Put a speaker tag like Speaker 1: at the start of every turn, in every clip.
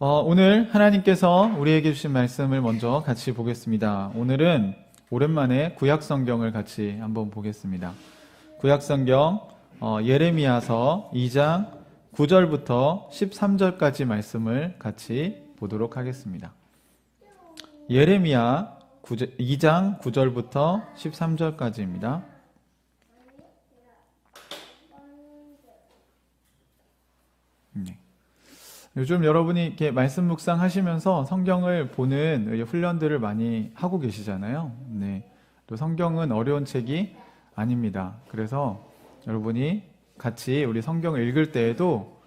Speaker 1: 오늘 하나님께서 우리에게 주신 말씀을 먼저 같이 보겠습니다. 오늘은 오랜만에 구약 성경을 같이 한번 보겠습니다. 구약 성경 예레미야서 2장 9절부터 13절까지 말씀을 같이 보도록 하겠습니다. 예레미야 2장 9절부터 13절까지입니다. 네. 요즘 여러분이 이렇게 말씀 묵상하시면서 성경을 보는 훈련들을 많이 하고 계시잖아요. 네. 또 성경은 어려운 책이 아닙니다. 그래서 여러분이 같이 우리 성경을 읽을 때에도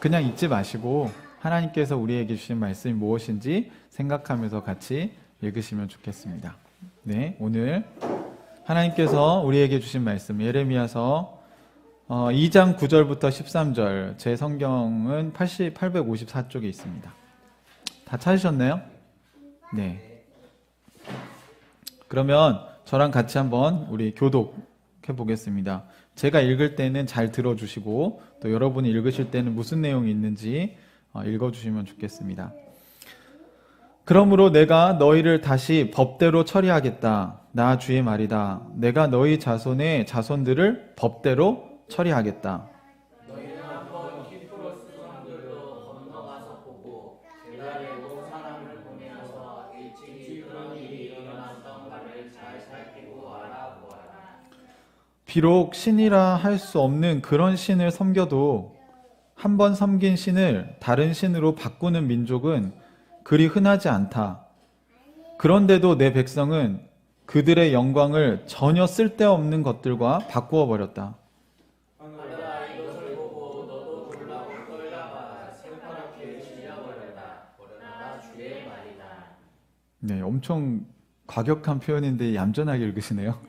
Speaker 1: 그냥 읽지 마시고 하나님께서 우리에게 주신 말씀이 무엇인지 생각하면서 같이 읽으시면 좋겠습니다. 네, 오늘 하나님께서 우리에게 주신 말씀 예레미야서 2장 9절부터 13절, 제 성경은 854쪽에 있습니다. 다 찾으셨나요? 네. 그러면 저랑 같이 한번 우리 교독해 보겠습니다. 제가 읽을 때는 잘 들어주시고 또 여러분이 읽으실 때는 무슨 내용이 있는지 읽어주시면 좋겠습니다. 그러므로 내가 너희를 다시 법대로 처리하겠다. 나 주의 말이다. 내가 너희 자손의 자손들을 법대로 처리하겠다.
Speaker 2: 너희는 한번 키프로스 성들로 건너가서 보고 게달에도 사람을 보내어서 일찍이 그런 일이 일어났던가를 잘 살피고 알아보아라.
Speaker 1: 비록 신이라 할 수 없는 그런 신을 섬겨도 한 번 섬긴 신을 다른 신으로 바꾸는 민족은 그리 흔하지 않다. 그런데도 내 백성은 그들의 영광을 전혀 쓸데없는 것들과 바꾸어 버렸다.
Speaker 2: 하늘아 이것을 보고 너도 놀라고 떨다가 새파랗게 질려버렸다. 나 주의 말이다.
Speaker 1: 네, 엄청 과격한 표현인데 얌전하게 읽으시네요.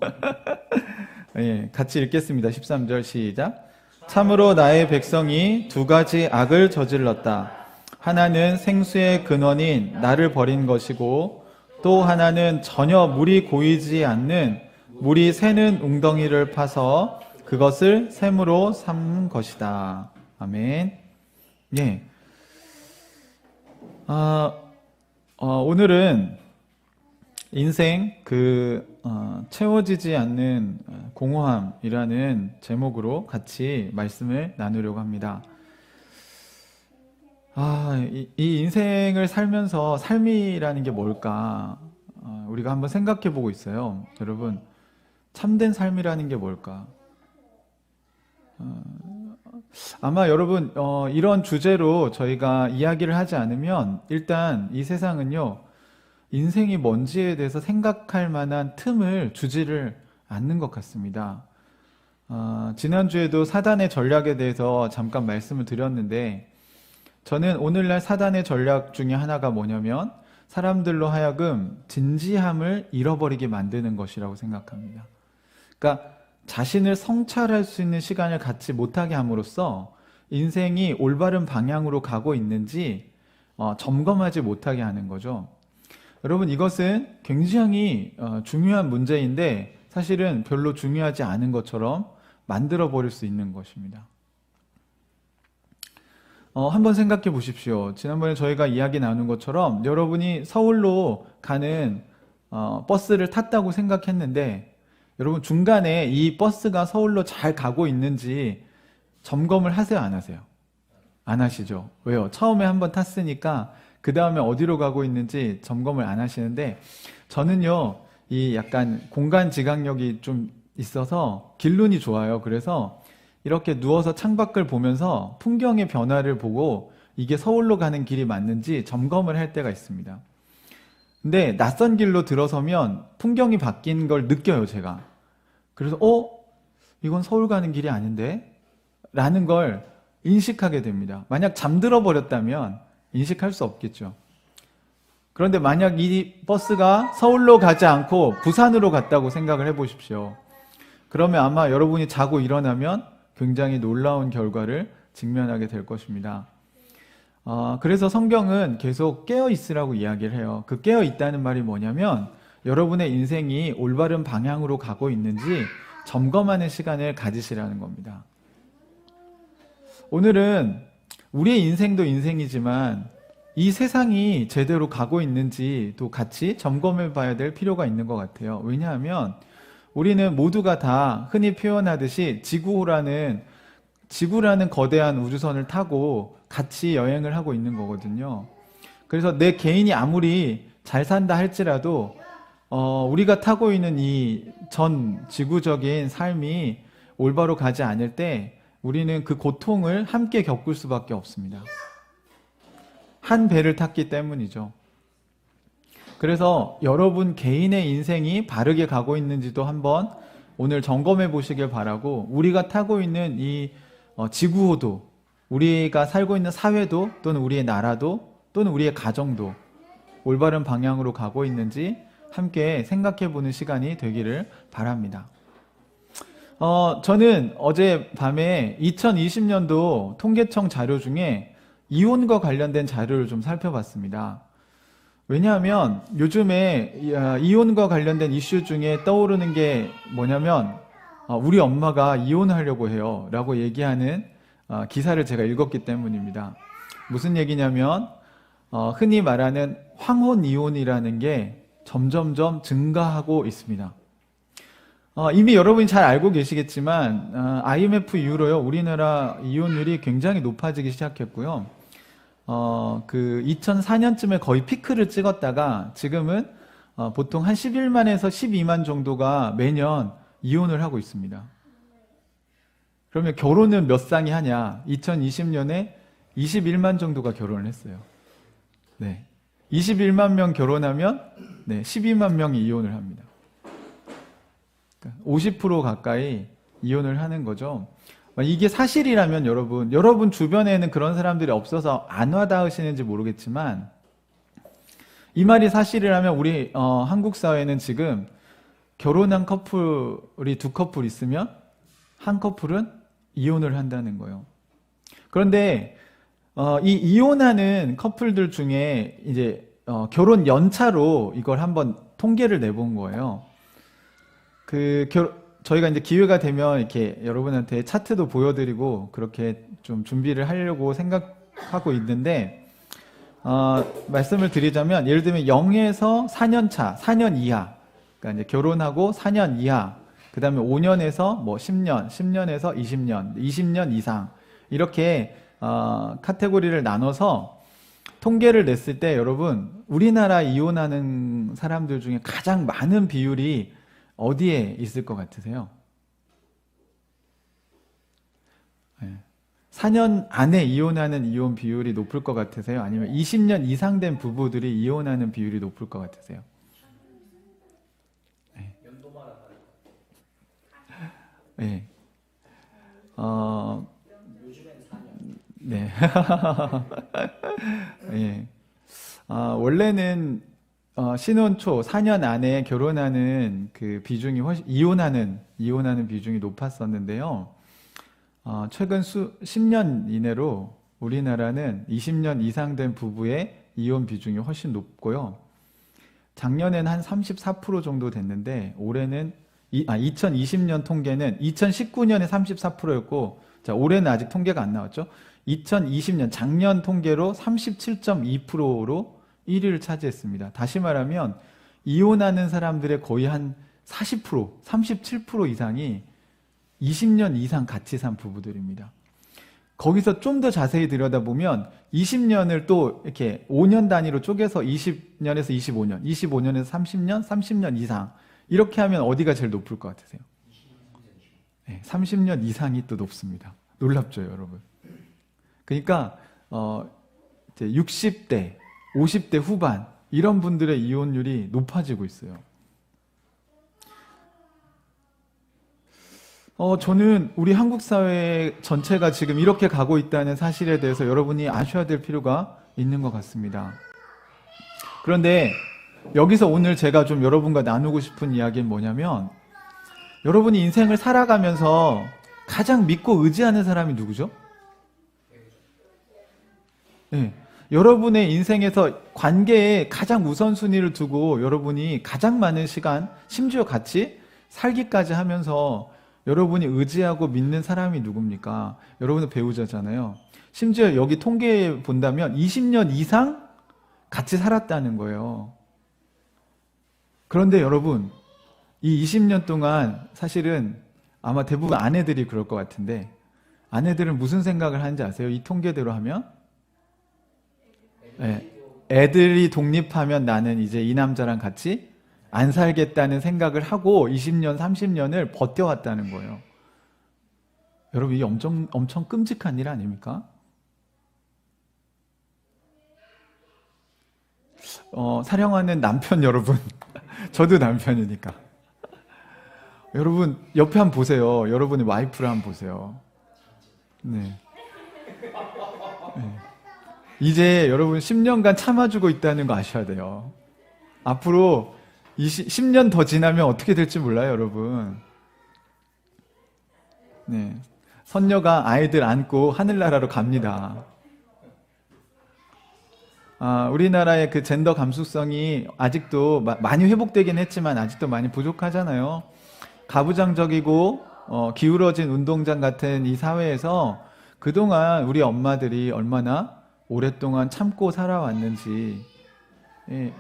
Speaker 1: 네, 같이 읽겠습니다. 13절 시작. 참으로 나의 백성이 두 가지 악을 저질렀다. 하나는 생수의 근원인 나를 버린 것이고 또 하나는 전혀 물이 고이지 않는 물이 새는 웅덩이를 파서 그것을 샘으로 삼은 것이다. 아멘. 예. 오늘은 인생 채워지지 않는 공허함이라는 제목으로 같이 말씀을 나누려고 합니다. 이 인생을 살면서 삶이라는 게 뭘까? 우리가 한번 생각해 보고 있어요. 여러분, 참된 삶이라는 게 뭘까? 아마 여러분, 이런 주제로 저희가 이야기를 하지 않으면 일단 이 세상은요, 인생이 뭔지에 대해서 생각할 만한 틈을 주지를 않는 것 같습니다. 지난주에도 사단의 전략에 대해서 잠깐 말씀을 드렸는데, 저는 오늘날 사단의 전략 중에 하나가 뭐냐면 사람들로 하여금 진지함을 잃어버리게 만드는 것이라고 생각합니다. 그러니까 자신을 성찰할 수 있는 시간을 갖지 못하게 함으로써 인생이 올바른 방향으로 가고 있는지 점검하지 못하게 하는 거죠. 여러분, 이것은 굉장히 중요한 문제인데 사실은 별로 중요하지 않은 것처럼 만들어 버릴 수 있는 것입니다. 한번 생각해 보십시오. 지난번에 저희가 이야기 나눈 것처럼 여러분이 서울로 가는 버스를 탔다고 생각했는데 여러분 중간에 이 버스가 서울로 잘 가고 있는지 점검을 하세요, 안 하세요? 안 하시죠? 왜요? 처음에 한번 탔으니까 그 다음에 어디로 가고 있는지 점검을 안 하시는데 저는요, 이 약간 공간 지각력이 좀 있어서 길눈이 좋아요. 그래서 이렇게 누워서 창밖을 보면서 풍경의 변화를 보고 이게 서울로 가는 길이 맞는지 점검을 할 때가 있습니다. 근데 낯선 길로 들어서면 풍경이 바뀐 걸 느껴요, 제가. 그래서 이건 서울 가는 길이 아닌데? 라는 걸 인식하게 됩니다. 만약 잠들어 버렸다면 인식할 수 없겠죠. 그런데 만약 이 버스가 서울로 가지 않고 부산으로 갔다고 생각을 해보십시오. 그러면 아마 여러분이 자고 일어나면 굉장히 놀라운 결과를 직면하게 될 것입니다. 그래서 성경은 계속 깨어 있으라고 이야기를 해요. 그 깨어 있다는 말이 뭐냐면 여러분의 인생이 올바른 방향으로 가고 있는지 점검하는 시간을 가지시라는 겁니다. 오늘은 우리의 인생도 인생이지만 이 세상이 제대로 가고 있는지도 같이 점검해 봐야 될 필요가 있는 것 같아요. 왜냐하면 우리는 모두가 다 흔히 표현하듯이 지구라는 거대한 우주선을 타고 같이 여행을 하고 있는 거거든요. 그래서 내 개인이 아무리 잘 산다 할지라도 우리가 타고 있는 이 전 지구적인 삶이 올바로 가지 않을 때 우리는 그 고통을 함께 겪을 수밖에 없습니다. 한 배를 탔기 때문이죠. 그래서 여러분 개인의 인생이 바르게 가고 있는지도 한번 오늘 점검해 보시길 바라고, 우리가 타고 있는 이 지구호도, 우리가 살고 있는 사회도, 또는 우리의 나라도, 또는 우리의 가정도 올바른 방향으로 가고 있는지 함께 생각해 보는 시간이 되기를 바랍니다. 저는 어젯밤에 2020년도 통계청 자료 중에 이혼과 관련된 자료를 좀 살펴봤습니다. 왜냐하면 요즘에 이혼과 관련된 이슈 중에 떠오르는 게 뭐냐면 우리 엄마가 이혼하려고 해요 라고 얘기하는 기사를 제가 읽었기 때문입니다. 무슨 얘기냐면 흔히 말하는 황혼 이혼이라는 게 점점점 증가하고 있습니다. 이미 여러분이 잘 알고 계시겠지만 IMF 이후로요, 우리나라 이혼율이 굉장히 높아지기 시작했고요. 그 2004년쯤에 거의 피크를 찍었다가 지금은 보통 한 11만에서 12만 정도가 매년 이혼을 하고 있습니다. 그러면 결혼은 몇 쌍이 하냐? 2020년에 21만 정도가 결혼을 했어요. 네. 21만 명 결혼하면 12만 명이 이혼을 합니다. 50% 가까이 이혼을 하는 거죠. 이게 사실이라면 여러분 주변에는 그런 사람들이 없어서 안 와닿으시는지 모르겠지만, 이 말이 사실이라면 우리 한국 사회는 지금 결혼한 커플이 2커플 있으면 한 커플은 이혼을 한다는 거예요. 그런데 이 이혼하는 커플들 중에 이제 결혼 연차로 이걸 한번 통계를 내본 거예요. 저희가 이제 기회가 되면 이렇게 여러분한테 차트도 보여드리고 그렇게 좀 준비를 하려고 생각하고 있는데, 말씀을 드리자면 예를 들면 0에서 4년 차, 4년 이하, 그러니까 이제 결혼하고 4년 이하, 그 다음에 5년에서 뭐 10년, 10년에서 20년, 20년 이상, 이렇게 카테고리를 나눠서 통계를 냈을 때 여러분, 우리나라 이혼하는 사람들 중에 가장 많은 비율이 어디에 있을 것 같으세요? 4년 안에 이혼하는 이혼 비율이 높을 것 같으세요? 아니면 20년 이상 된 부부들이 이혼하는 비율이 높을 것 같으세요?
Speaker 2: 연도마다
Speaker 1: 네.
Speaker 2: 요즘엔 4년.
Speaker 1: 네. 네. 원래는 신혼 초 4년 안에 결혼하는 그 비중이 이혼하는 비중이 높았었는데요. 최근 10년 이내로 우리나라는 20년 이상 된 부부의 이혼 비중이 훨씬 높고요. 작년에는 한 34% 정도 됐는데 올해는 2020년 통계는 2019년에 34%였고, 자, 올해는 아직 통계가 안 나왔죠. 2020년 작년 통계로 37.2%로 1위를 차지했습니다. 다시 말하면 이혼하는 사람들의 거의 한 40%, 37% 이상이 20년 이상 같이 산 부부들입니다. 거기서 좀 더 자세히 들여다보면 20년을 또 이렇게 5년 단위로 쪼개서 20년에서 25년, 25년에서 30년, 30년 이상, 이렇게 하면 어디가 제일 높을 것 같으세요? 30년 이상이 또 높습니다. 놀랍죠, 여러분? 그러니까 이제 60대, 50대 후반 이런 분들의 이혼율이 높아지고 있어요. 저는 우리 한국 사회 전체가 지금 이렇게 가고 있다는 사실에 대해서 여러분이 아셔야 될 필요가 있는 것 같습니다. 그런데 여기서 오늘 제가 좀 여러분과 나누고 싶은 이야기는 뭐냐면, 여러분이 인생을 살아가면서 가장 믿고 의지하는 사람이 누구죠? 네. 여러분의 인생에서 관계에 가장 우선순위를 두고 여러분이 가장 많은 시간, 심지어 같이 살기까지 하면서 여러분이 의지하고 믿는 사람이 누굽니까? 여러분은 배우자잖아요. 심지어 여기 통계에 본다면 20년 이상 같이 살았다는 거예요. 그런데 여러분, 이 20년 동안 사실은 아마 대부분 아내들이 그럴 것 같은데, 아내들은 무슨 생각을 하는지 아세요? 이 통계대로 하면? 네, 애들이 독립하면 나는 이제 이 남자랑 같이 안 살겠다는 생각을 하고 20년, 30년을 버텨왔다는 거예요. 여러분, 이게 엄청 끔찍한 일 아닙니까? 사랑하는 남편 여러분, 저도 남편이니까. 여러분, 옆에 한번 보세요. 여러분의 와이프를 한번 보세요. 네. 네. 이제 여러분 10년간 참아주고 있다는 거 아셔야 돼요. 앞으로 10년 더 지나면 어떻게 될지 몰라요, 여러분. 네. 선녀가 아이들 안고 하늘나라로 갑니다. 우리나라의 그 젠더 감수성이 아직도 많이 회복되긴 했지만 아직도 많이 부족하잖아요. 가부장적이고 기울어진 운동장 같은 이 사회에서 그동안 우리 엄마들이 얼마나 오랫동안 참고 살아왔는지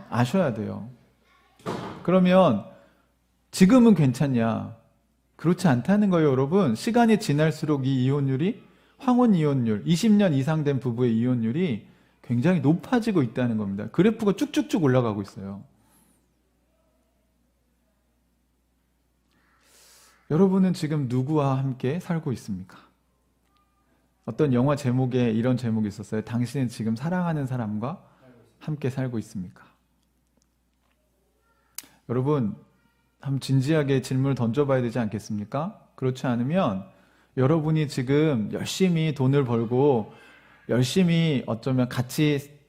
Speaker 1: 아셔야 돼요. 그러면 지금은 괜찮냐? 그렇지 않다는 거예요, 여러분. 시간이 지날수록 이 이혼율이, 황혼 이혼율, 20년 이상 된 부부의 이혼율이 굉장히 높아지고 있다는 겁니다. 그래프가 쭉쭉쭉 올라가고 있어요. 여러분은 지금 누구와 함께 살고 있습니까? 어떤 영화 제목에 이런 제목이 있었어요. 당신은 지금 사랑하는 사람과 함께 살고 있습니까? 여러분, 한번 진지하게 질문을 던져봐야 되지 않겠습니까? 그렇지 않으면 여러분이 지금 열심히 돈을 벌고 열심히 어쩌면 같이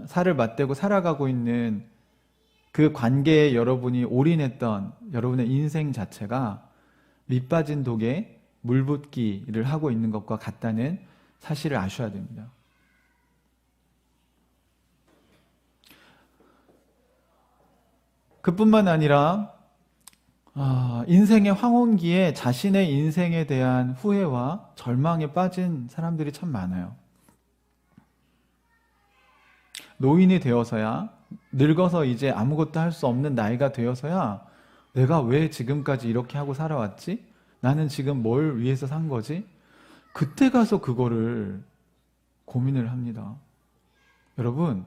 Speaker 1: 살을 맞대고 살아가고 있는 그 관계에 여러분이 올인했던 여러분의 인생 자체가 밑빠진 독에 물 붓기를 하고 있는 것과 같다는 사실을 아셔야 됩니다. 그뿐만 아니라 인생의 황혼기에 자신의 인생에 대한 후회와 절망에 빠진 사람들이 참 많아요. 노인이 되어서야, 늙어서 이제 아무것도 할 수 없는 나이가 되어서야 내가 왜 지금까지 이렇게 하고 살아왔지? 나는 지금 뭘 위해서 산 거지? 그때 가서 그거를 고민을 합니다. 여러분,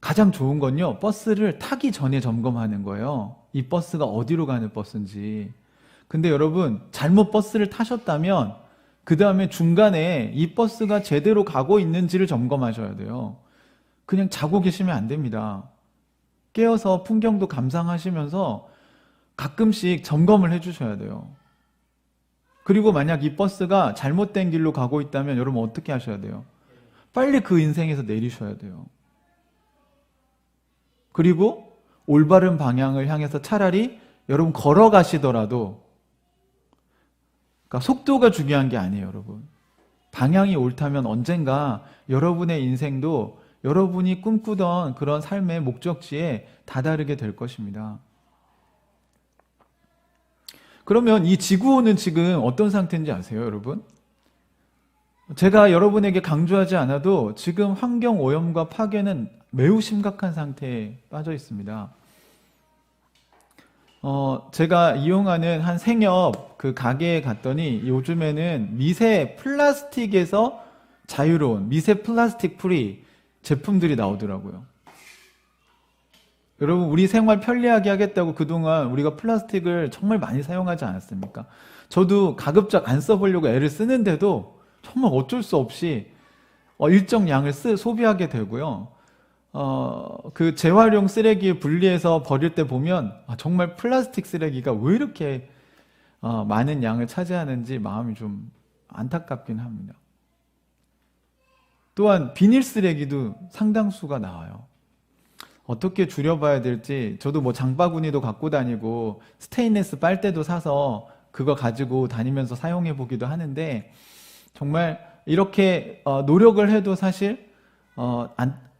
Speaker 1: 가장 좋은 건요, 버스를 타기 전에 점검하는 거예요. 이 버스가 어디로 가는 버스인지. 근데 여러분, 잘못 버스를 타셨다면 그 다음에 중간에 이 버스가 제대로 가고 있는지를 점검하셔야 돼요. 그냥 자고 계시면 안 됩니다. 깨어서 풍경도 감상하시면서 가끔씩 점검을 해주셔야 돼요. 그리고 만약 이 버스가 잘못된 길로 가고 있다면 여러분 어떻게 하셔야 돼요? 빨리 그 인생에서 내리셔야 돼요. 그리고 올바른 방향을 향해서 차라리 여러분 걸어가시더라도, 그러니까 속도가 중요한 게 아니에요, 여러분. 방향이 옳다면 언젠가 여러분의 인생도 여러분이 꿈꾸던 그런 삶의 목적지에 다다르게 될 것입니다. 그러면 이 지구온은 지금 어떤 상태인지 아세요, 여러분? 제가 여러분에게 강조하지 않아도 지금 환경 오염과 파괴는 매우 심각한 상태에 빠져 있습니다. 제가 이용하는 한 생협 그 가게에 갔더니 요즘에는 미세 플라스틱에서 자유로운 미세 플라스틱 프리 제품들이 나오더라고요. 여러분, 우리 생활 편리하게 하겠다고 그동안 우리가 플라스틱을 정말 많이 사용하지 않았습니까? 저도 가급적 안 써보려고 애를 쓰는데도 정말 어쩔 수 없이 일정 양을 소비하게 되고요. 그 재활용 쓰레기 분리해서 버릴 때 보면 정말 플라스틱 쓰레기가 왜 이렇게 많은 양을 차지하는지 마음이 좀 안타깝긴 합니다. 또한 비닐 쓰레기도 상당수가 나와요. 어떻게 줄여봐야 될지, 저도 뭐 장바구니도 갖고 다니고 스테인리스 빨대도 사서 그거 가지고 다니면서 사용해 보기도 하는데, 정말 이렇게 노력을 해도 사실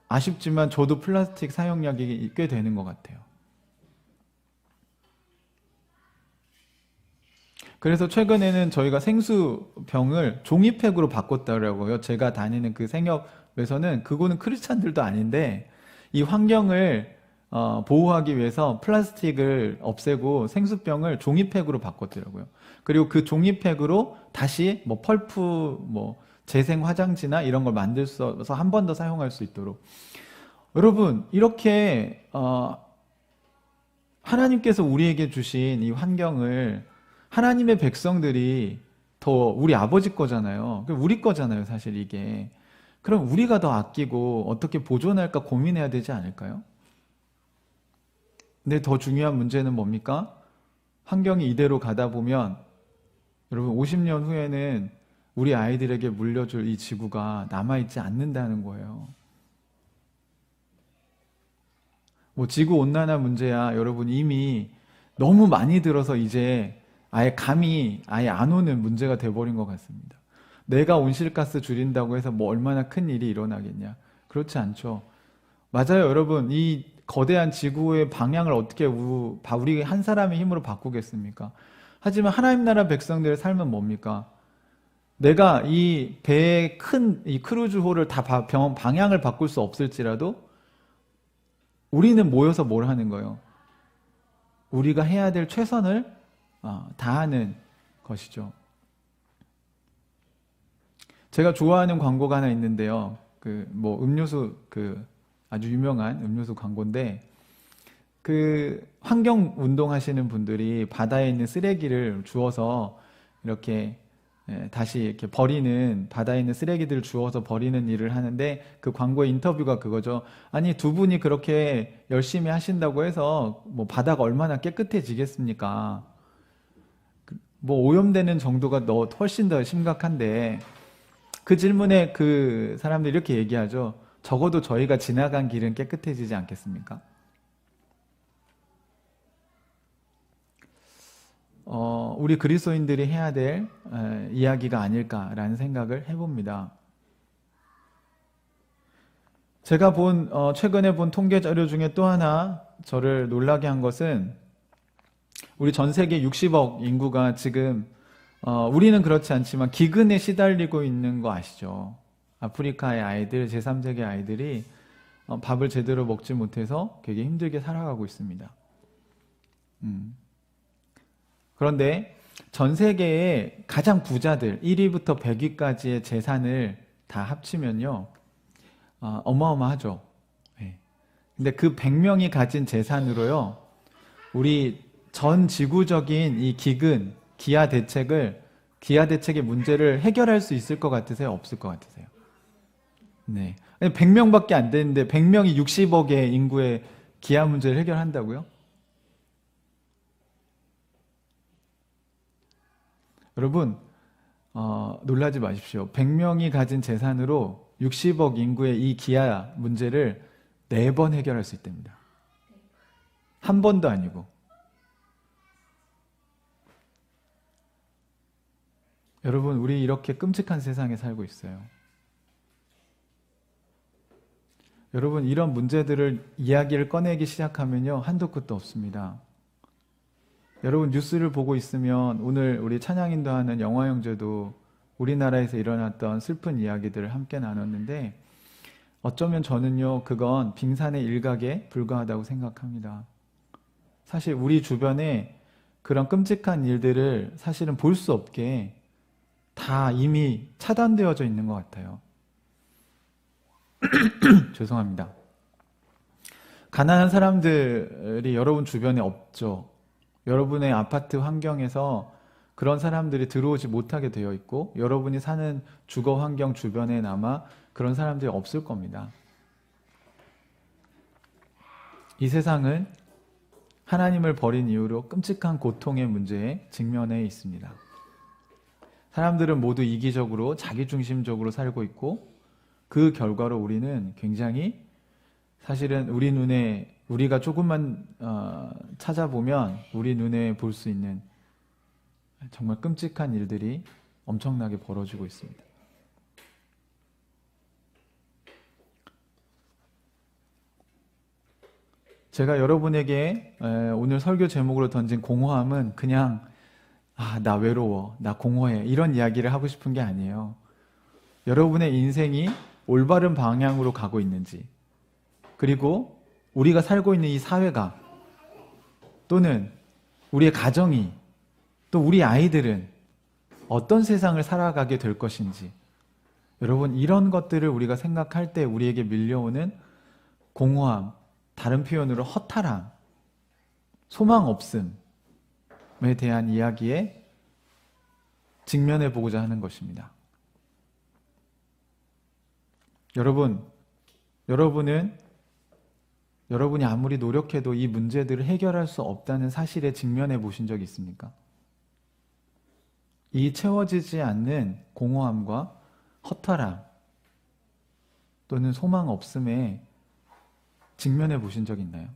Speaker 1: 아쉽지만 저도 플라스틱 사용량이 꽤 되는 것 같아요. 그래서 최근에는 저희가 생수병을 종이팩으로 바꿨더라고요. 제가 다니는 그 생협 에서는 그거는 크리스찬들도 아닌데 이 환경을 보호하기 위해서 플라스틱을 없애고 생수병을 종이팩으로 바꿨더라고요. 그리고 그 종이팩으로 다시 뭐 펄프, 뭐 재생 화장지나 이런 걸 만들어서 한 번 더 사용할 수 있도록. 여러분, 이렇게 하나님께서 우리에게 주신 이 환경을 하나님의 백성들이 더 우리 아버지 거잖아요. 우리 거잖아요, 사실 이게. 그럼 우리가 더 아끼고 어떻게 보존할까 고민해야 되지 않을까요? 근데 더 중요한 문제는 뭡니까? 환경이 이대로 가다 보면 여러분 50년 후에는 우리 아이들에게 물려줄 이 지구가 남아있지 않는다는 거예요. 뭐 지구 온난화 문제야 여러분 이미 너무 많이 들어서 이제 아예 감이 아예 안 오는 문제가 돼버린 것 같습니다. 내가 온실가스 줄인다고 해서 뭐 얼마나 큰 일이 일어나겠냐? 그렇지 않죠. 맞아요, 여러분. 이 거대한 지구의 방향을 어떻게 우리 한 사람의 힘으로 바꾸겠습니까? 하지만 하나님 나라 백성들의 삶은 뭡니까? 내가 이 배의 큰 이 크루즈호를 다 방향을 바꿀 수 없을지라도 우리는 모여서 뭘 하는 거예요? 우리가 해야 될 최선을 다하는 것이죠. 제가 좋아하는 광고가 하나 있는데요. 음료수 아주 유명한 음료수 광고인데 환경 운동하시는 분들이 바다에 있는 쓰레기를 주워서 이렇게 다시 이렇게 바다에 있는 쓰레기들을 주워서 버리는 일을 하는데 그 광고의 인터뷰가 그거죠. 아니 두 분이 그렇게 열심히 하신다고 해서 뭐 바다가 얼마나 깨끗해지겠습니까? 뭐 오염되는 정도가 훨씬 더 심각한데 그 질문에 그 사람들이 이렇게 얘기하죠. 적어도 저희가 지나간 길은 깨끗해지지 않겠습니까? 우리 그리스도인들이 해야 될 이야기가 아닐까라는 생각을 해봅니다. 제가 최근에 본 통계 자료 중에 또 하나 저를 놀라게 한 것은 우리 전 세계 60억 인구가 지금 우리는 그렇지 않지만 기근에 시달리고 있는 거 아시죠? 아프리카의 아이들, 제3세계 아이들이 밥을 제대로 먹지 못해서 되게 힘들게 살아가고 있습니다. 그런데 전 세계의 가장 부자들 1위부터 100위까지의 재산을 다 합치면요 어마어마하죠. 근데 그 100명이 가진 재산으로요 우리 전 지구적인 이 기아 대책의 문제를 해결할 수 있을 것 같으세요? 없을 것 같으세요? 네. 100명밖에 안 되는데 100명이 60억의 인구의 기아 문제를 해결한다고요? 여러분 놀라지 마십시오. 100명이 가진 재산으로 60억 인구의 이 기아 문제를 4번 해결할 수 있답니다. 한 번도 아니고. 여러분 우리 이렇게 끔찍한 세상에 살고 있어요. 여러분 이런 문제들을 이야기를 꺼내기 시작하면요 한도 끝도 없습니다. 여러분 뉴스를 보고 있으면 오늘 우리 찬양인도 하는 영화 형제도 우리나라에서 일어났던 슬픈 이야기들을 함께 나눴는데 어쩌면 저는요 그건 빙산의 일각에 불과하다고 생각합니다. 사실 우리 주변에 그런 끔찍한 일들을 사실은 볼 수 없게 다 이미 차단되어져 있는 것 같아요. 죄송합니다. 가난한 사람들이 여러분 주변에 없죠. 여러분의 아파트 환경에서 그런 사람들이 들어오지 못하게 되어 있고 여러분이 사는 주거 환경 주변에 아마 그런 사람들이 없을 겁니다. 이 세상은 하나님을 버린 이후로 끔찍한 고통의 문제에 직면해 있습니다. 사람들은 모두 이기적으로 자기중심적으로 살고 있고 그 결과로 우리는 굉장히 사실은 우리가 조금만 찾아보면 우리 눈에 볼 수 있는 정말 끔찍한 일들이 엄청나게 벌어지고 있습니다. 제가 여러분에게 오늘 설교 제목으로 던진 공허함은 그냥 나 외로워, 나 공허해 이런 이야기를 하고 싶은 게 아니에요. 여러분의 인생이 올바른 방향으로 가고 있는지, 그리고 우리가 살고 있는 이 사회가 또는 우리의 가정이 또 우리 아이들은 어떤 세상을 살아가게 될 것인지, 여러분 이런 것들을 우리가 생각할 때 우리에게 밀려오는 공허함, 다른 표현으로 허탈함, 소망 없음에 대한 이야기에 직면해 보고자 하는 것입니다. 여러분이 아무리 노력해도 이 문제들을 해결할 수 없다는 사실에 직면해 보신 적이 있습니까? 이 채워지지 않는 공허함과 허탈함 또는 소망 없음에 직면해 보신 적 있나요?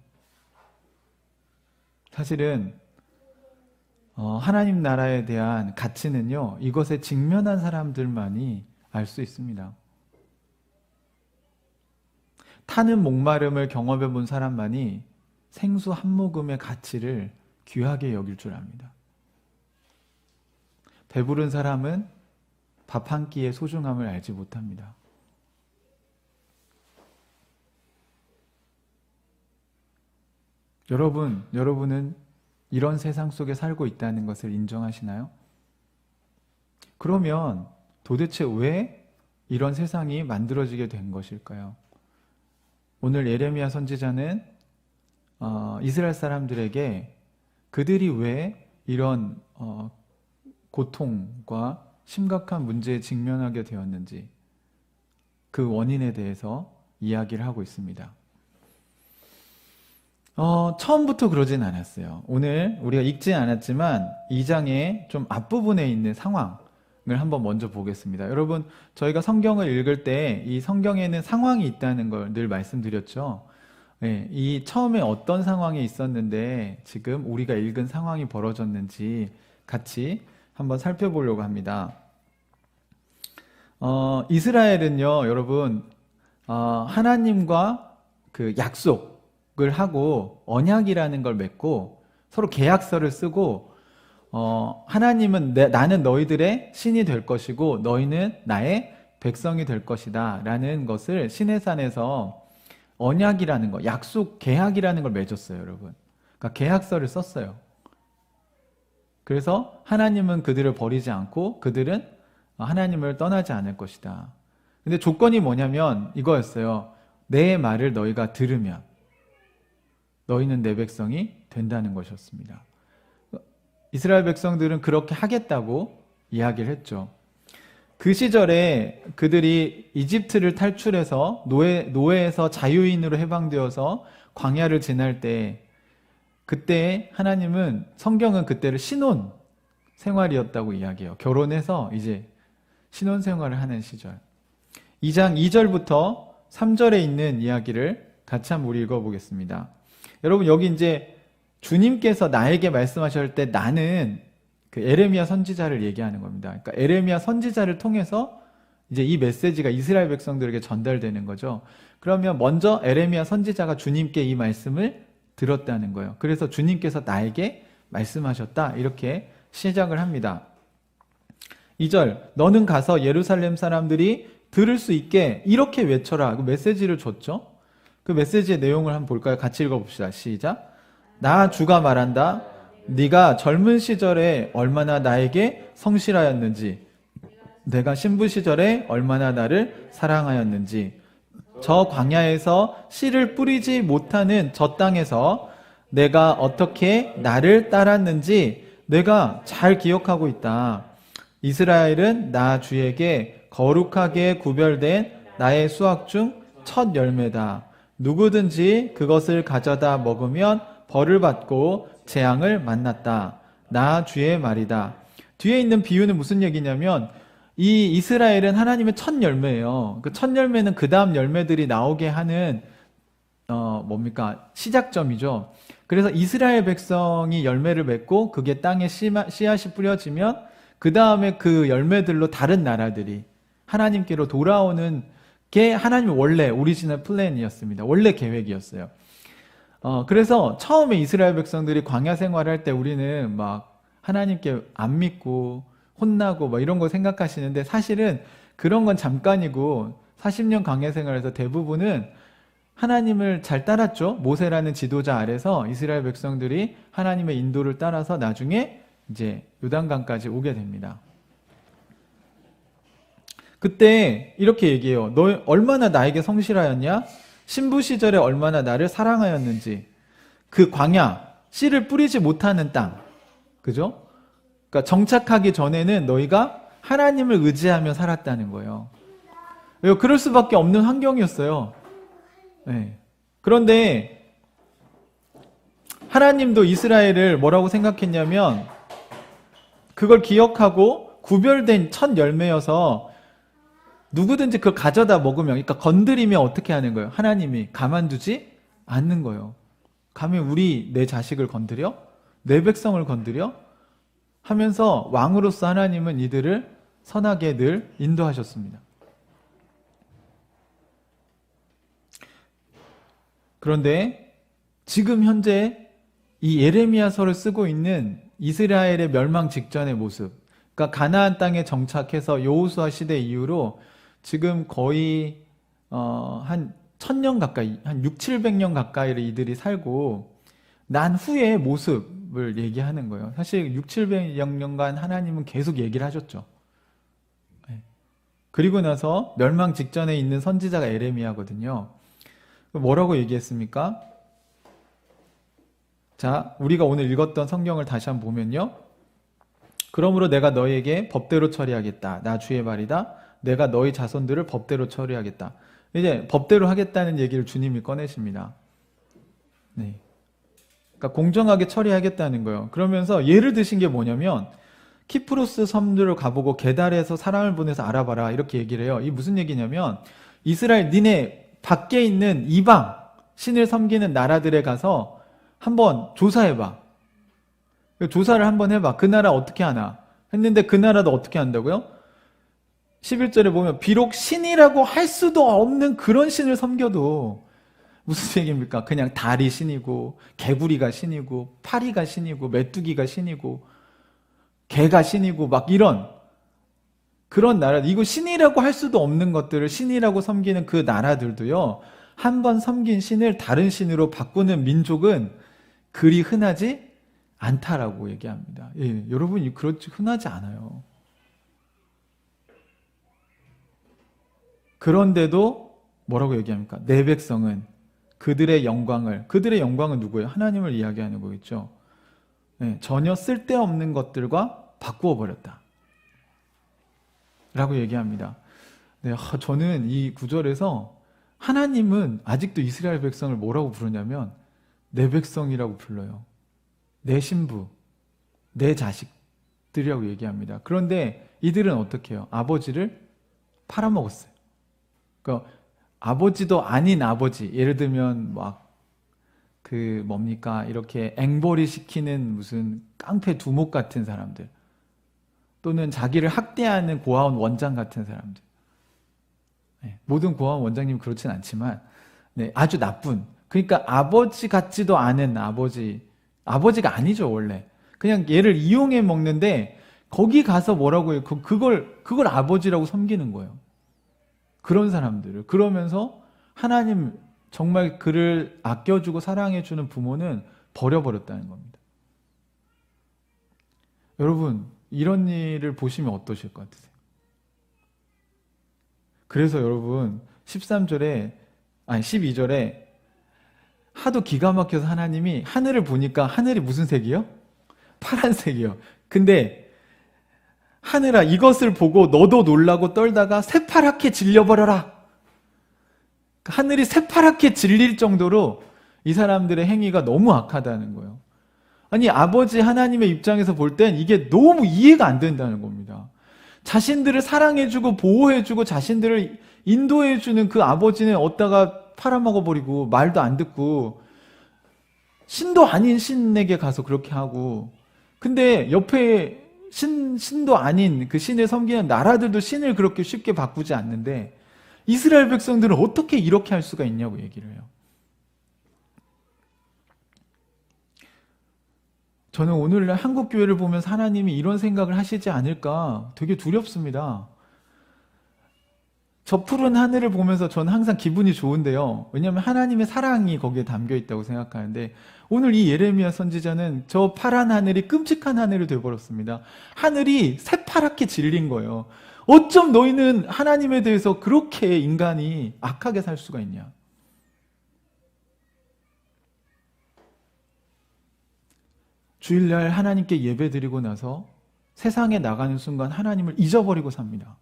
Speaker 1: 사실은 하나님 나라에 대한 가치는요, 이것에 직면한 사람들만이 알 수 있습니다. 타는 목마름을 경험해 본 사람만이 생수 한 모금의 가치를 귀하게 여길 줄 압니다. 배부른 사람은 밥 한 끼의 소중함을 알지 못합니다. 여러분은 이런 세상 속에 살고 있다는 것을 인정하시나요? 그러면 도대체 왜 이런 세상이 만들어지게 된 것일까요? 오늘 예레미야 선지자는 이스라엘 사람들에게 그들이 왜 이런 고통과 심각한 문제에 직면하게 되었는지 그 원인에 대해서 이야기를 하고 있습니다. 처음부터 그러진 않았어요. 오늘 우리가 읽지 않았지만 2장의 좀 앞부분에 있는 상황을 한번 먼저 보겠습니다. 여러분, 저희가 성경을 읽을 때 이 성경에는 상황이 있다는 걸 늘 말씀드렸죠. 네, 이 처음에 어떤 상황이 있었는데 지금 우리가 읽은 상황이 벌어졌는지 같이 한번 살펴보려고 합니다. 이스라엘은요, 여러분, 하나님과 그 약속을 하고 언약이라는 걸 맺고 서로 계약서를 쓰고 하나님은 나는 너희들의 신이 될 것이고 너희는 나의 백성이 될 것이다 라는 것을 시내산에서 언약이라는 거, 약속, 계약이라는 걸 맺었어요, 여러분. 그러니까 계약서를 썼어요. 그래서 하나님은 그들을 버리지 않고 그들은 하나님을 떠나지 않을 것이다. 근데 조건이 뭐냐면 이거였어요. 내 말을 너희가 들으면 너희는 내 백성이 된다는 것이었습니다. 이스라엘 백성들은 그렇게 하겠다고 이야기를 했죠. 그 시절에 그들이 이집트를 탈출해서 노예에서 자유인으로 해방되어서 광야를 지날 때 그때 하나님은 성경은 그때를 신혼 생활이었다고 이야기해요. 결혼해서 이제 신혼 생활을 하는 시절. 2장 2절부터 3절에 있는 이야기를 같이 한번 우리 읽어보겠습니다. 여러분, 여기 이제 주님께서 나에게 말씀하실 때 나는 그 에레미야 선지자를 얘기하는 겁니다. 그러니까 에레미야 선지자를 통해서 이제 이 메시지가 이스라엘 백성들에게 전달되는 거죠. 그러면 먼저 에레미야 선지자가 주님께 이 말씀을 들었다는 거예요. 그래서 주님께서 나에게 말씀하셨다, 이렇게 시작을 합니다. 2절, 너는 가서 예루살렘 사람들이 들을 수 있게 이렇게 외쳐라. 그 메시지를 줬죠. 그 메시지의 내용을 한번 볼까요? 같이 읽어봅시다. 시작. 나 주가 말한다. 네가 젊은 시절에 얼마나 나에게 성실하였는지, 내가 신부 시절에 얼마나 나를 사랑하였는지, 저 광야에서 씨를 뿌리지 못하는 저 땅에서 내가 어떻게 나를 따랐는지 내가 잘 기억하고 있다. 이스라엘은 나 주에게 거룩하게 구별된 나의 수확 중 첫 열매다. 누구든지 그것을 가져다 먹으면 벌을 받고 재앙을 만났다. 나 주의 말이다. 뒤에 있는 비유는 무슨 얘기냐면 이 이스라엘은 하나님의 첫 열매예요. 그 첫 열매는 그 다음 열매들이 나오게 하는 뭡니까? 시작점이죠. 그래서 이스라엘 백성이 열매를 맺고 그게 땅에 씨앗이 뿌려지면 그 다음에 그 열매들로 다른 나라들이 하나님께로 돌아오는 게 하나님의 원래 오리지널 플랜이었습니다. 원래 계획이었어요. 그래서 처음에 이스라엘 백성들이 광야 생활할 때 우리는 막 하나님께 안 믿고 혼나고 뭐 이런 거 생각하시는데 사실은 그런 건 잠깐이고 40년 광야 생활에서 대부분은 하나님을 잘 따랐죠. 모세라는 지도자 아래서 이스라엘 백성들이 하나님의 인도를 따라서 나중에 이제 요단강까지 오게 됩니다. 그때 이렇게 얘기해요. 너 얼마나 나에게 성실하였냐? 신부 시절에 얼마나 나를 사랑하였는지. 그 광야, 씨를 뿌리지 못하는 땅. 그죠? 그러니까 정착하기 전에는 너희가 하나님을 의지하며 살았다는 거예요. 그럴 수밖에 없는 환경이었어요. 네. 그런데 하나님도 이스라엘을 뭐라고 생각했냐면 그걸 기억하고 구별된 첫 열매여서 누구든지 그걸 가져다 먹으면, 그러니까 건드리면 어떻게 하는 거예요? 하나님이 가만두지 않는 거예요. 감히 내 자식을 건드려? 내 백성을 건드려? 하면서 왕으로서 하나님은 이들을 선하게 늘 인도하셨습니다. 그런데 지금 현재 이 예레미야서를 쓰고 있는 이스라엘의 멸망 직전의 모습, 그러니까 가나안 땅에 정착해서 여호수아 시대 이후로 지금 거의 한 1000년 가까이, 한 6, 700년 가까이를 이들이 살고 난 후의 모습을 얘기하는 거예요. 사실 6, 700년간 하나님은 계속 얘기를 하셨죠. 그리고 나서 멸망 직전에 있는 선지자가 에레미야거든요. 뭐라고 얘기했습니까? 자, 우리가 오늘 읽었던 성경을 다시 한번 보면요. 그러므로 내가 너희에게 법대로 처리하겠다. 나 주의 말이다. 내가 너희 자손들을 법대로 처리하겠다. 이제 법대로 하겠다는 얘기를 주님이 꺼내십니다. 네. 그러니까 공정하게 처리하겠다는 거예요. 그러면서 예를 드신 게 뭐냐면 키프로스 섬들을 가보고 게달에서 사람을 보내서 알아봐라 이렇게 얘기를 해요. 이 무슨 얘기냐면 이스라엘 니네 밖에 있는 이방 신을 섬기는 나라들에 가서 한번 조사해봐. 조사를 한번 해봐. 그 나라 어떻게 하나 했는데 그 나라도 어떻게 한다고요? 11절에 보면 비록 신이라고 할 수도 없는 그런 신을 섬겨도 무슨 얘기입니까? 그냥 달이 신이고 개구리가 신이고 파리가 신이고 메뚜기가 신이고 개가 신이고 막 이런 그런 나라, 이거 신이라고 할 수도 없는 것들을 신이라고 섬기는 그 나라들도요, 한 번 섬긴 신을 다른 신으로 바꾸는 민족은 그리 흔하지 않다라고 얘기합니다. 예, 여러분, 그렇지 흔하지 않아요. 그런데도 뭐라고 얘기합니까? 내 백성은 그들의 영광은 누구예요? 하나님을 이야기하는 거겠죠. 예, 전혀 쓸데없는 것들과 바꾸어 버렸다. 라고 얘기합니다. 네, 저는 이 구절에서 하나님은 아직도 이스라엘 백성을 뭐라고 부르냐면 내 백성이라고 불러요. 내 신부, 내 자식들이라고 얘기합니다. 그런데 이들은 어떻게 해요? 아버지를 팔아먹었어요. 그러니까 아버지도 아닌 아버지, 예를 들면 이렇게 앵벌이 시키는 무슨 깡패 두목 같은 사람들, 또는 자기를 학대하는 고아원 원장 같은 사람들. 네, 모든 고아원 원장님은 그렇진 않지만 네, 아주 나쁜, 그러니까 아버지 같지도 않은 아버지가 아니죠 원래. 그냥 얘를 이용해 먹는데 거기 가서 뭐라고 해요? 그걸 아버지라고 섬기는 거예요. 그런 사람들을. 그러면서 하나님 정말 그를 아껴주고 사랑해주는 부모는 버려버렸다는 겁니다. 여러분, 이런 일을 보시면 어떠실 것 같으세요? 그래서 여러분 12절에 하도 기가 막혀서 하나님이 하늘을 보니까 하늘이 무슨 색이요? 파란색이요. 근데 하늘아 이것을 보고 너도 놀라고 떨다가 새파랗게 질려버려라. 하늘이 새파랗게 질릴 정도로 이 사람들의 행위가 너무 악하다는 거예요. 아니 아버지 하나님의 입장에서 볼 땐 이게 너무 이해가 안 된다는 겁니다. 자신들을 사랑해주고 보호해주고 자신들을 인도해주는 그 아버지는 어디다가 팔아먹어버리고 말도 안 듣고 신도 아닌 신에게 가서 그렇게 하고, 근데 옆에 신도 아닌 그 신을 섬기는 나라들도 신을 그렇게 쉽게 바꾸지 않는데 이스라엘 백성들은 어떻게 이렇게 할 수가 있냐고 얘기를 해요. 저는 오늘 한국 교회를 보면서 하나님이 이런 생각을 하시지 않을까 되게 두렵습니다. 저 푸른 하늘을 보면서 저는 항상 기분이 좋은데요. 왜냐하면 하나님의 사랑이 거기에 담겨 있다고 생각하는데 오늘 이 예레미야 선지자는 저 파란 하늘이 끔찍한 하늘이 되어버렸습니다. 하늘이 새파랗게 질린 거예요. 어쩜 너희는 하나님에 대해서 그렇게 인간이 악하게 살 수가 있냐. 주일날 하나님께 예배드리고 나서 세상에 나가는 순간 하나님을 잊어버리고 삽니다.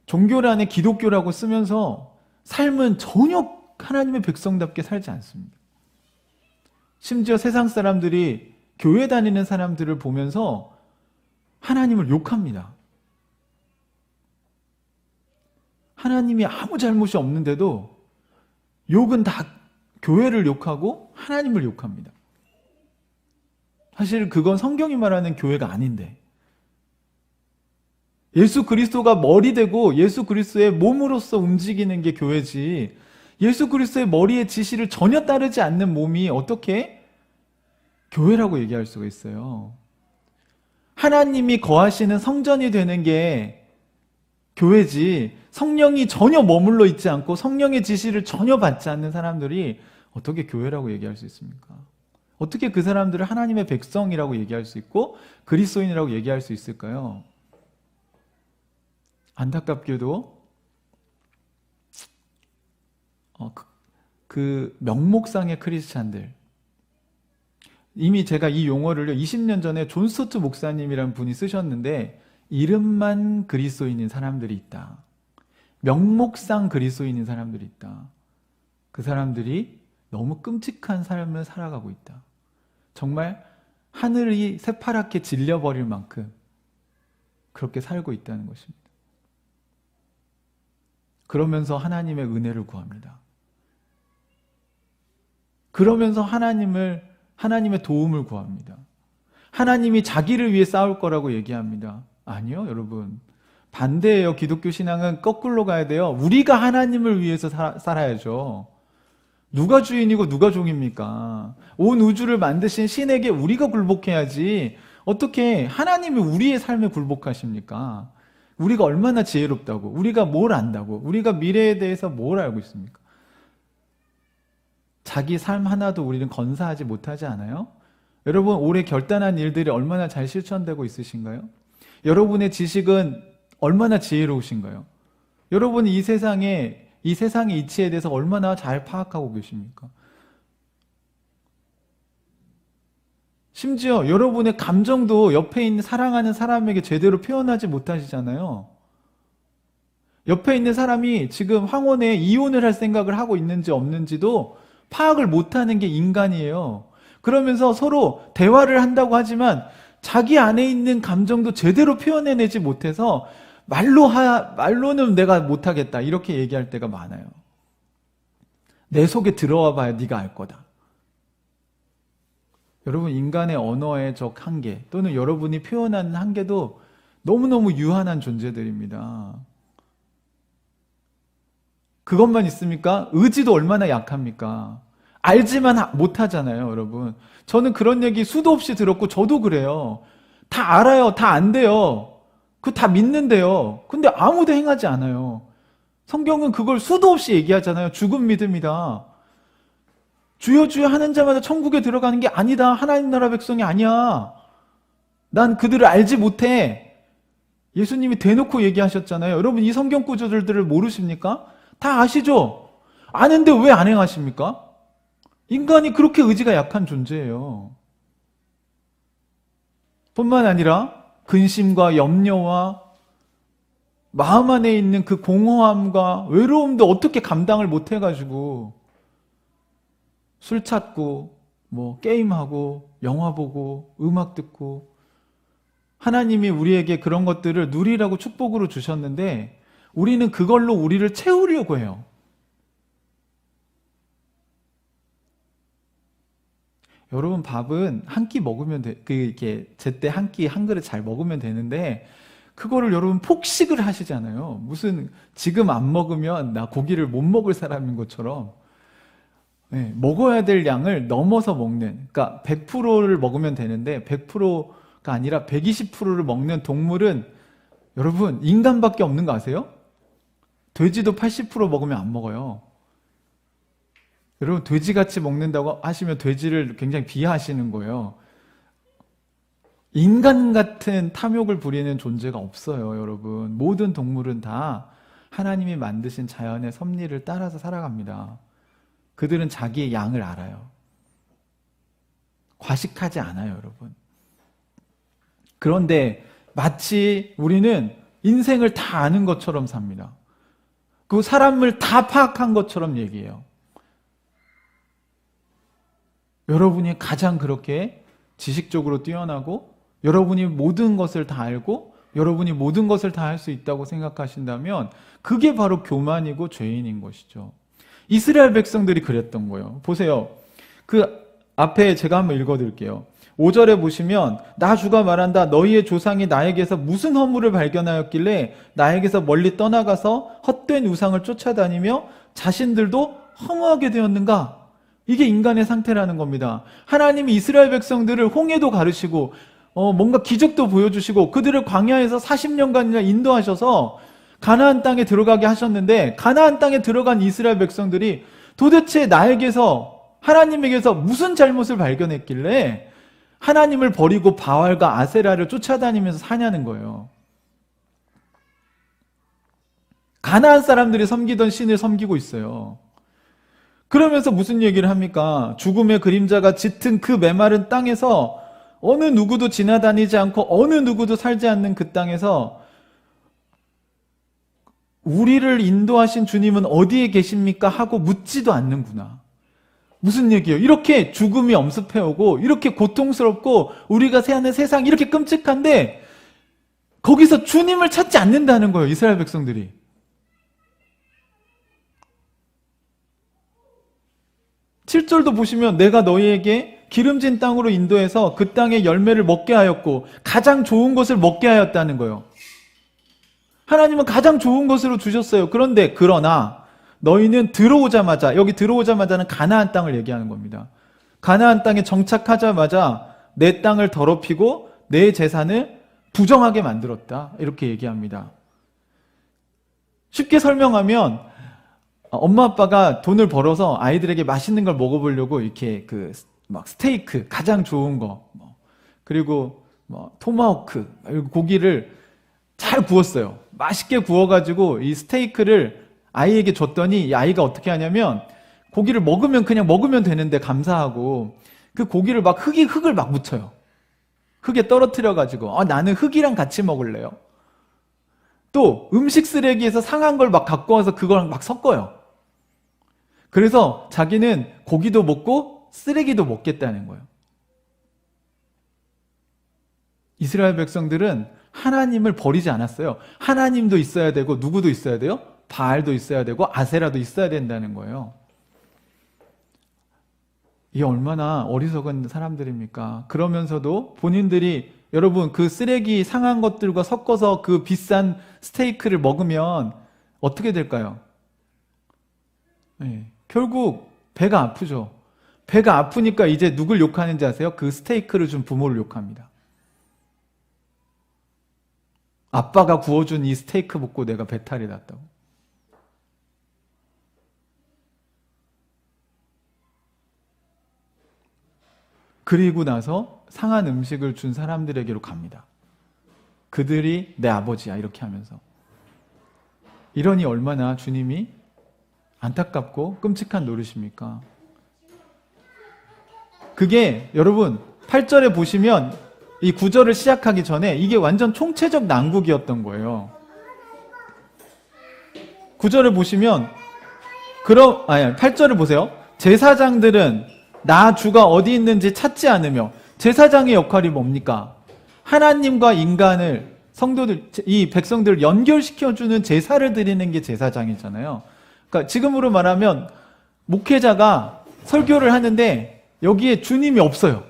Speaker 1: 종교란에 기독교라고 쓰면서 삶은 전혀 하나님의 백성답게 살지 않습니다. 심지어 세상 사람들이 교회 다니는 사람들을 보면서 하나님을 욕합니다. 하나님이 아무 잘못이 없는데도 욕은 다 교회를 욕하고 하나님을 욕합니다. 사실 그건 성경이 말하는 교회가 아닌데 예수 그리스도가 머리 되고 예수 그리스도의 몸으로서 움직이는 게 교회지 예수 그리스도의 머리의 지시를 전혀 따르지 않는 몸이 어떻게 교회라고 얘기할 수가 있어요. 하나님이 거하시는 성전이 되는 게 교회지 성령이 전혀 머물러 있지 않고 성령의 지시를 전혀 받지 않는 사람들이 어떻게 교회라고 얘기할 수 있습니까? 어떻게 그 사람들을 하나님의 백성이라고 얘기할 수 있고 그리스도인이라고 얘기할 수 있을까요? 안타깝게도 그 명목상의 크리스찬들 이미 제가 이 용어를 20년 전에 존 스토트 목사님이라는 분이 쓰셨는데 이름만 그리스도인인 사람들이 있다. 명목상 그리스도인인 사람들이 있다. 그 사람들이 너무 끔찍한 삶을 살아가고 있다. 정말 하늘이 새파랗게 질려버릴 만큼 그렇게 살고 있다는 것입니다. 그러면서 하나님의 은혜를 구합니다. 그러면서 하나님의 도움을 구합니다. 하나님이 자기를 위해 싸울 거라고 얘기합니다. 아니요, 여러분. 반대예요. 기독교 신앙은 거꾸로 가야 돼요. 우리가 하나님을 위해서 살아야죠. 누가 주인이고 누가 종입니까? 온 우주를 만드신 신에게 우리가 굴복해야지 어떻게 하나님이 우리의 삶에 굴복하십니까? 우리가 얼마나 지혜롭다고, 우리가 뭘 안다고, 우리가 미래에 대해서 뭘 알고 있습니까? 자기 삶 하나도 우리는 건사하지 못하지 않아요? 여러분 올해 결단한 일들이 얼마나 잘 실천되고 있으신가요? 여러분의 지식은 얼마나 지혜로우신가요? 여러분이 이 세상의 이치에 대해서 얼마나 잘 파악하고 계십니까? 심지어 여러분의 감정도 옆에 있는 사랑하는 사람에게 제대로 표현하지 못하시잖아요. 옆에 있는 사람이 지금 황혼에 이혼을 할 생각을 하고 있는지 없는지도 파악을 못하는 게 인간이에요. 그러면서 서로 대화를 한다고 하지만 자기 안에 있는 감정도 제대로 표현해내지 못해서 말로는 내가 못하겠다 이렇게 얘기할 때가 많아요. 내 속에 들어와 봐야 네가 알 거다. 여러분 인간의 언어의 적 한계 또는 여러분이 표현하는 한계도 너무너무 유한한 존재들입니다. 그것만 있습니까? 의지도 얼마나 약합니까? 알지만 못하잖아요, 여러분. 저는 그런 얘기 수도 없이 들었고 저도 그래요. 다 알아요. 다 안 돼요. 그거 다 믿는데요. 근데 아무도 행하지 않아요. 성경은 그걸 수도 없이 얘기하잖아요. 죽은 믿음이다. 주여 주여 하는 자마다 천국에 들어가는 게 아니다. 하나님 나라 백성이 아니야. 난 그들을 알지 못해. 예수님이 대놓고 얘기하셨잖아요. 여러분 이 성경 구절들을 모르십니까? 다 아시죠? 아는데 왜 안 행하십니까? 인간이 그렇게 의지가 약한 존재예요. 뿐만 아니라 근심과 염려와 마음 안에 있는 그 공허함과 외로움도 어떻게 감당을 못 해가지고 술 찾고 게임하고 영화 보고 음악 듣고 하나님이 우리에게 그런 것들을 누리라고 축복으로 주셨는데 우리는 그걸로 우리를 채우려고 해요. 여러분 밥은 한 끼 먹으면 이렇게 제때 한 끼 한 그릇 잘 먹으면 되는데 그거를 여러분 폭식을 하시잖아요. 무슨 지금 안 먹으면 나 고기를 못 먹을 사람인 것처럼 먹어야 될 양을 넘어서 먹는 그러니까 100%를 먹으면 되는데 100%가 아니라 120%를 먹는 동물은 여러분, 인간밖에 없는 거 아세요? 돼지도 80% 먹으면 안 먹어요. 여러분, 돼지같이 먹는다고 하시면 돼지를 굉장히 비하하시는 거예요. 인간 같은 탐욕을 부리는 존재가 없어요, 여러분. 모든 동물은 다 하나님이 만드신 자연의 섭리를 따라서 살아갑니다. 그들은 자기의 양을 알아요. 과식하지 않아요, 여러분. 그런데 마치 우리는 인생을 다 아는 것처럼 삽니다. 그 사람을 다 파악한 것처럼 얘기해요. 여러분이 가장 그렇게 지식적으로 뛰어나고 여러분이 모든 것을 다 알고 여러분이 모든 것을 다 할 수 있다고 생각하신다면 그게 바로 교만이고 죄인인 것이죠. 이스라엘 백성들이 그랬던 거예요. 보세요. 그 앞에 제가 한번 읽어드릴게요. 5절에 보시면 나 주가 말한다. 너희의 조상이 나에게서 무슨 허물을 발견하였길래 나에게서 멀리 떠나가서 헛된 우상을 쫓아다니며 자신들도 허무하게 되었는가? 이게 인간의 상태라는 겁니다. 하나님이 이스라엘 백성들을 홍해도 가르치고 뭔가 기적도 보여주시고 그들을 광야에서 40년간이나 인도하셔서 가나안 땅에 들어가게 하셨는데 가나안 땅에 들어간 이스라엘 백성들이 도대체 나에게서 하나님에게서 무슨 잘못을 발견했길래 하나님을 버리고 바알과 아세라를 쫓아다니면서 사냐는 거예요. 가나안 사람들이 섬기던 신을 섬기고 있어요. 그러면서 무슨 얘기를 합니까? 죽음의 그림자가 짙은 그 메마른 땅에서 어느 누구도 지나다니지 않고 어느 누구도 살지 않는 그 땅에서 우리를 인도하신 주님은 어디에 계십니까? 하고 묻지도 않는구나. 무슨 얘기예요? 이렇게 죽음이 엄습해오고 이렇게 고통스럽고 우리가 사는 세상이 이렇게 끔찍한데 거기서 주님을 찾지 않는다는 거예요. 이스라엘 백성들이. (7절도) 보시면 내가 너희에게 기름진 땅으로 인도해서 그 땅의 열매를 먹게 하였고 가장 좋은 것을 먹게 하였다는 거예요. 하나님은 가장 좋은 것으로 주셨어요. 그러나 너희는 들어오자마자, 여기 들어오자마자는 가나안 땅을 얘기하는 겁니다. 가나안 땅에 정착하자마자 내 땅을 더럽히고 내 재산을 부정하게 만들었다. 이렇게 얘기합니다. 쉽게 설명하면 엄마 아빠가 돈을 벌어서 아이들에게 맛있는 걸 먹어보려고 이렇게 막 스테이크 가장 좋은 거 그리고 토마호크 고기를 잘 구웠어요. 맛있게 구워가지고 이 스테이크를 아이에게 줬더니 이 아이가 어떻게 하냐면 고기를 먹으면 그냥 먹으면 되는데 감사하고 그 고기를 막 흙을 막 묻혀요. 흙에 떨어뜨려가지고 나는 흙이랑 같이 먹을래요. 또 음식 쓰레기에서 상한 걸 막 갖고 와서 그걸 막 섞어요. 그래서 자기는 고기도 먹고 쓰레기도 먹겠다는 거예요. 이스라엘 백성들은 하나님을 버리지 않았어요. 하나님도 있어야 되고 누구도 있어야 돼요? 바알도 있어야 되고 아세라도 있어야 된다는 거예요. 이게 얼마나 어리석은 사람들입니까? 그러면서도 본인들이 여러분 그 쓰레기 상한 것들과 섞어서 그 비싼 스테이크를 먹으면 어떻게 될까요? 네, 결국 배가 아프죠. 배가 아프니까 이제 누굴 욕하는지 아세요? 그 스테이크를 준 부모를 욕합니다. 아빠가 구워준 이 스테이크 먹고 내가 배탈이 났다고. 그리고 나서 상한 음식을 준 사람들에게로 갑니다. 그들이 내 아버지야 이렇게 하면서. 이러니 얼마나 주님이 안타깝고 끔찍한 노릇입니까? 그게 여러분 8절에 보시면 이 9절을 시작하기 전에 이게 완전 총체적 난국이었던 거예요. 9절을 보시면 8절을 보세요. 제사장들은 나 주가 어디 있는지 찾지 않으며, 제사장의 역할이 뭡니까? 하나님과 인간을, 성도들, 이 백성들을 연결시켜주는 제사를 드리는 게 제사장이잖아요. 그러니까 지금으로 말하면 목회자가 설교를 하는데 여기에 주님이 없어요.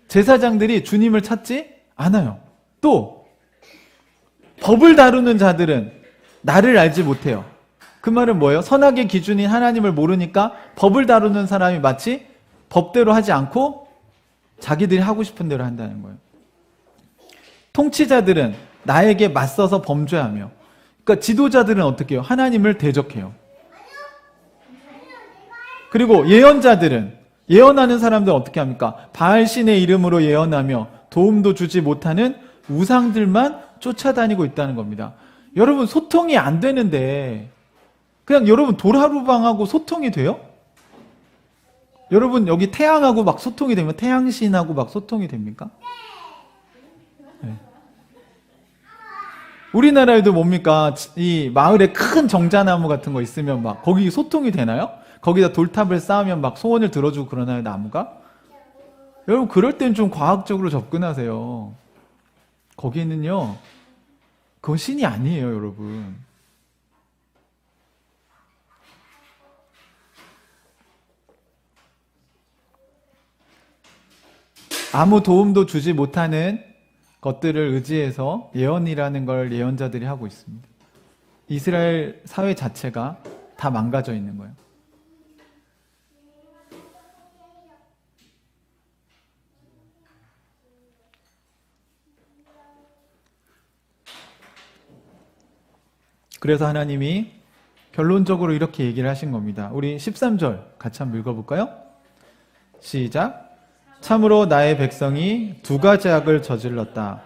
Speaker 1: 제사장들이 주님을 찾지 않아요. 또 법을 다루는 자들은 나를 알지 못해요. 그 말은 뭐예요? 선악의 기준인 하나님을 모르니까 법을 다루는 사람이 마치 법대로 하지 않고 자기들이 하고 싶은 대로 한다는 거예요. 통치자들은 나에게 맞서서 범죄하며. 그러니까 지도자들은 어떻게 해요? 하나님을 대적해요. 그리고 예언자들은, 예언하는 사람들은 어떻게 합니까? 바알신의 이름으로 예언하며 도움도 주지 못하는 우상들만 쫓아다니고 있다는 겁니다. 여러분, 소통이 안 되는데 그냥 여러분 도라루방하고 소통이 돼요? 여러분 여기 태양하고 막 소통이 되면 태양신하고 막 소통이 됩니까? 네. 우리나라에도 뭡니까? 이 마을에 큰 정자나무 같은 거 있으면 막 거기 소통이 되나요? 거기다 돌탑을 쌓으면 막 소원을 들어주고 그러나요, 나무가? 여러분, 그럴 땐 좀 과학적으로 접근하세요. 거기는요, 그건 신이 아니에요, 여러분. 아무 도움도 주지 못하는 것들을 의지해서 예언이라는 걸 예언자들이 하고 있습니다. 이스라엘 사회 자체가 다 망가져 있는 거예요. 그래서 하나님이 결론적으로 이렇게 얘기를 하신 겁니다. 우리 13절 같이 한번 읽어볼까요? 시작. 참으로 나의 백성이 두 가지 악을 저질렀다.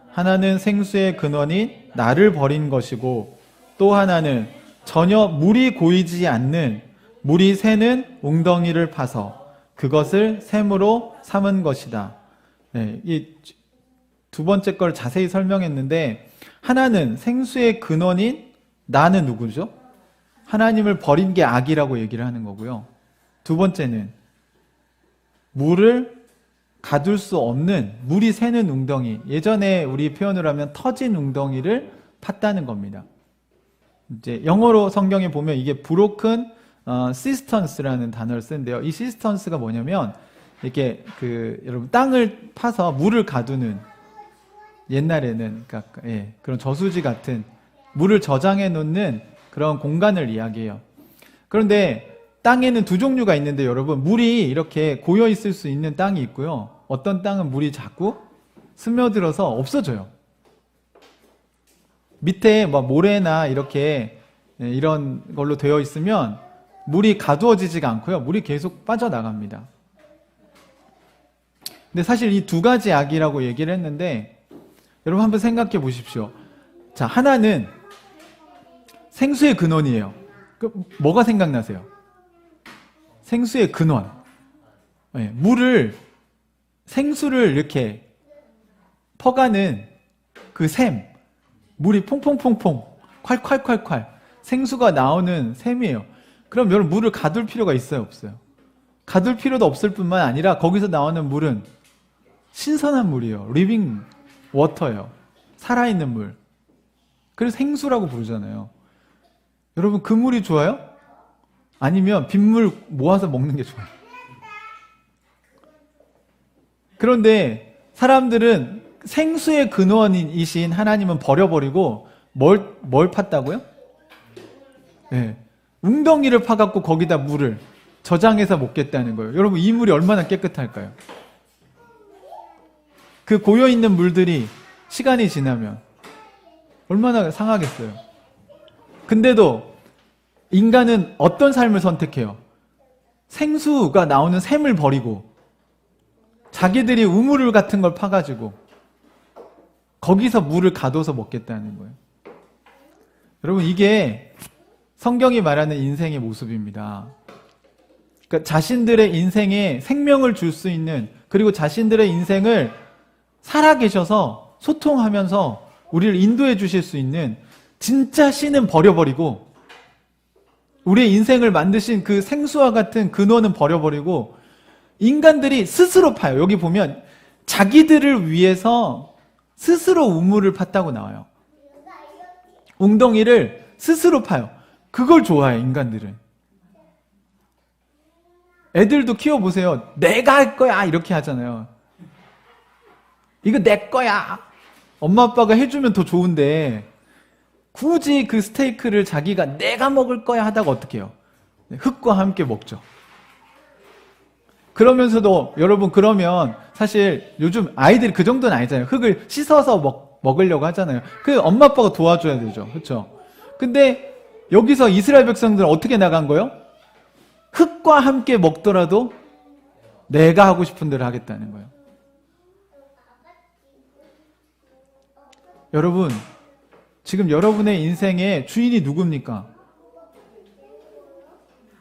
Speaker 1: 하나는 생수의 근원인 나를 버린 것이고 또 하나는 전혀 물이 고이지 않는 물이 새는 웅덩이를 파서 그것을 샘으로 삼은 것이다. 네, 이 두 번째 걸 자세히 설명했는데 하나는 생수의 근원인 나는 누구죠? 하나님을 버린 게 악이라고 얘기를 하는 거고요. 두 번째는 물을 가둘 수 없는 물이 새는 웅덩이, 예전에 우리 표현을 하면 터진 웅덩이를 팠다는 겁니다. 이제 영어로 성경에 보면 이게 broken cisterns라는 단어를 쓰는데요. 이 cisterns가 뭐냐면 이렇게 여러분 땅을 파서 물을 가두는, 옛날에는 그러니까, 그런 저수지 같은 물을 저장해 놓는 그런 공간을 이야기해요. 그런데 땅에는 두 종류가 있는데 여러분, 물이 이렇게 고여 있을 수 있는 땅이 있고요. 어떤 땅은 물이 자꾸 스며들어서 없어져요. 밑에 뭐 모래나 이렇게 이런 걸로 되어 있으면 물이 가두어지지가 않고요. 물이 계속 빠져나갑니다. 근데 사실 이 두 가지 악이라고 얘기를 했는데 여러분 한번 생각해 보십시오. 자, 하나는 생수의 근원이에요. 뭐가 생각나세요? 생수의 근원. 네, 생수를 이렇게 퍼가는 그 샘, 물이 퐁퐁퐁퐁, 콸콸콸콸, 생수가 나오는 샘이에요. 그럼 여러분 물을 가둘 필요가 있어요, 없어요? 가둘 필요도 없을 뿐만 아니라 거기서 나오는 물은 신선한 물이에요. 리빙 워터예요. 살아있는 물. 그래서 생수라고 부르잖아요. 여러분 그 물이 좋아요? 아니면 빗물 모아서 먹는 게 좋아요? 그런데 사람들은 생수의 근원이신 하나님은 버려버리고 뭘 팠다고요? 네. 웅덩이를 파갖고 거기다 물을 저장해서 먹겠다는 거예요. 여러분 이 물이 얼마나 깨끗할까요? 그 고여있는 물들이 시간이 지나면 얼마나 상하겠어요. 근데도 인간은 어떤 삶을 선택해요? 생수가 나오는 샘을 버리고 자기들이 우물 같은 걸 파가지고 거기서 물을 가둬서 먹겠다는 거예요. 여러분 이게 성경이 말하는 인생의 모습입니다. 그러니까 자신들의 인생에 생명을 줄 수 있는, 그리고 자신들의 인생을 살아계셔서 소통하면서 우리를 인도해 주실 수 있는 진짜 신은 버려버리고 우리의 인생을 만드신 그 생수와 같은 근원은 버려버리고 인간들이 스스로 파요. 여기 보면 자기들을 위해서 스스로 우물을 팠다고 나와요. 웅덩이를 스스로 파요. 그걸 좋아해, 인간들은. 애들도 키워보세요. 내가 할 거야 이렇게 하잖아요. 이거 내 거야. 엄마 아빠가 해주면 더 좋은데 굳이 그 스테이크를 자기가 내가 먹을 거야 하다가 어떻게 해요? 흙과 함께 먹죠. 그러면서도 여러분, 그러면 사실 요즘 아이들이 그 정도는 아니잖아요. 흙을 씻어서 먹으려고 하잖아요. 그 엄마 아빠가 도와줘야 되죠. 그렇죠? 근데 여기서 이스라엘 백성들은 어떻게 나간 거예요? 흙과 함께 먹더라도 내가 하고 싶은 대로 하겠다는 거예요. 여러분, 지금 여러분의 인생의 주인이 누굽니까?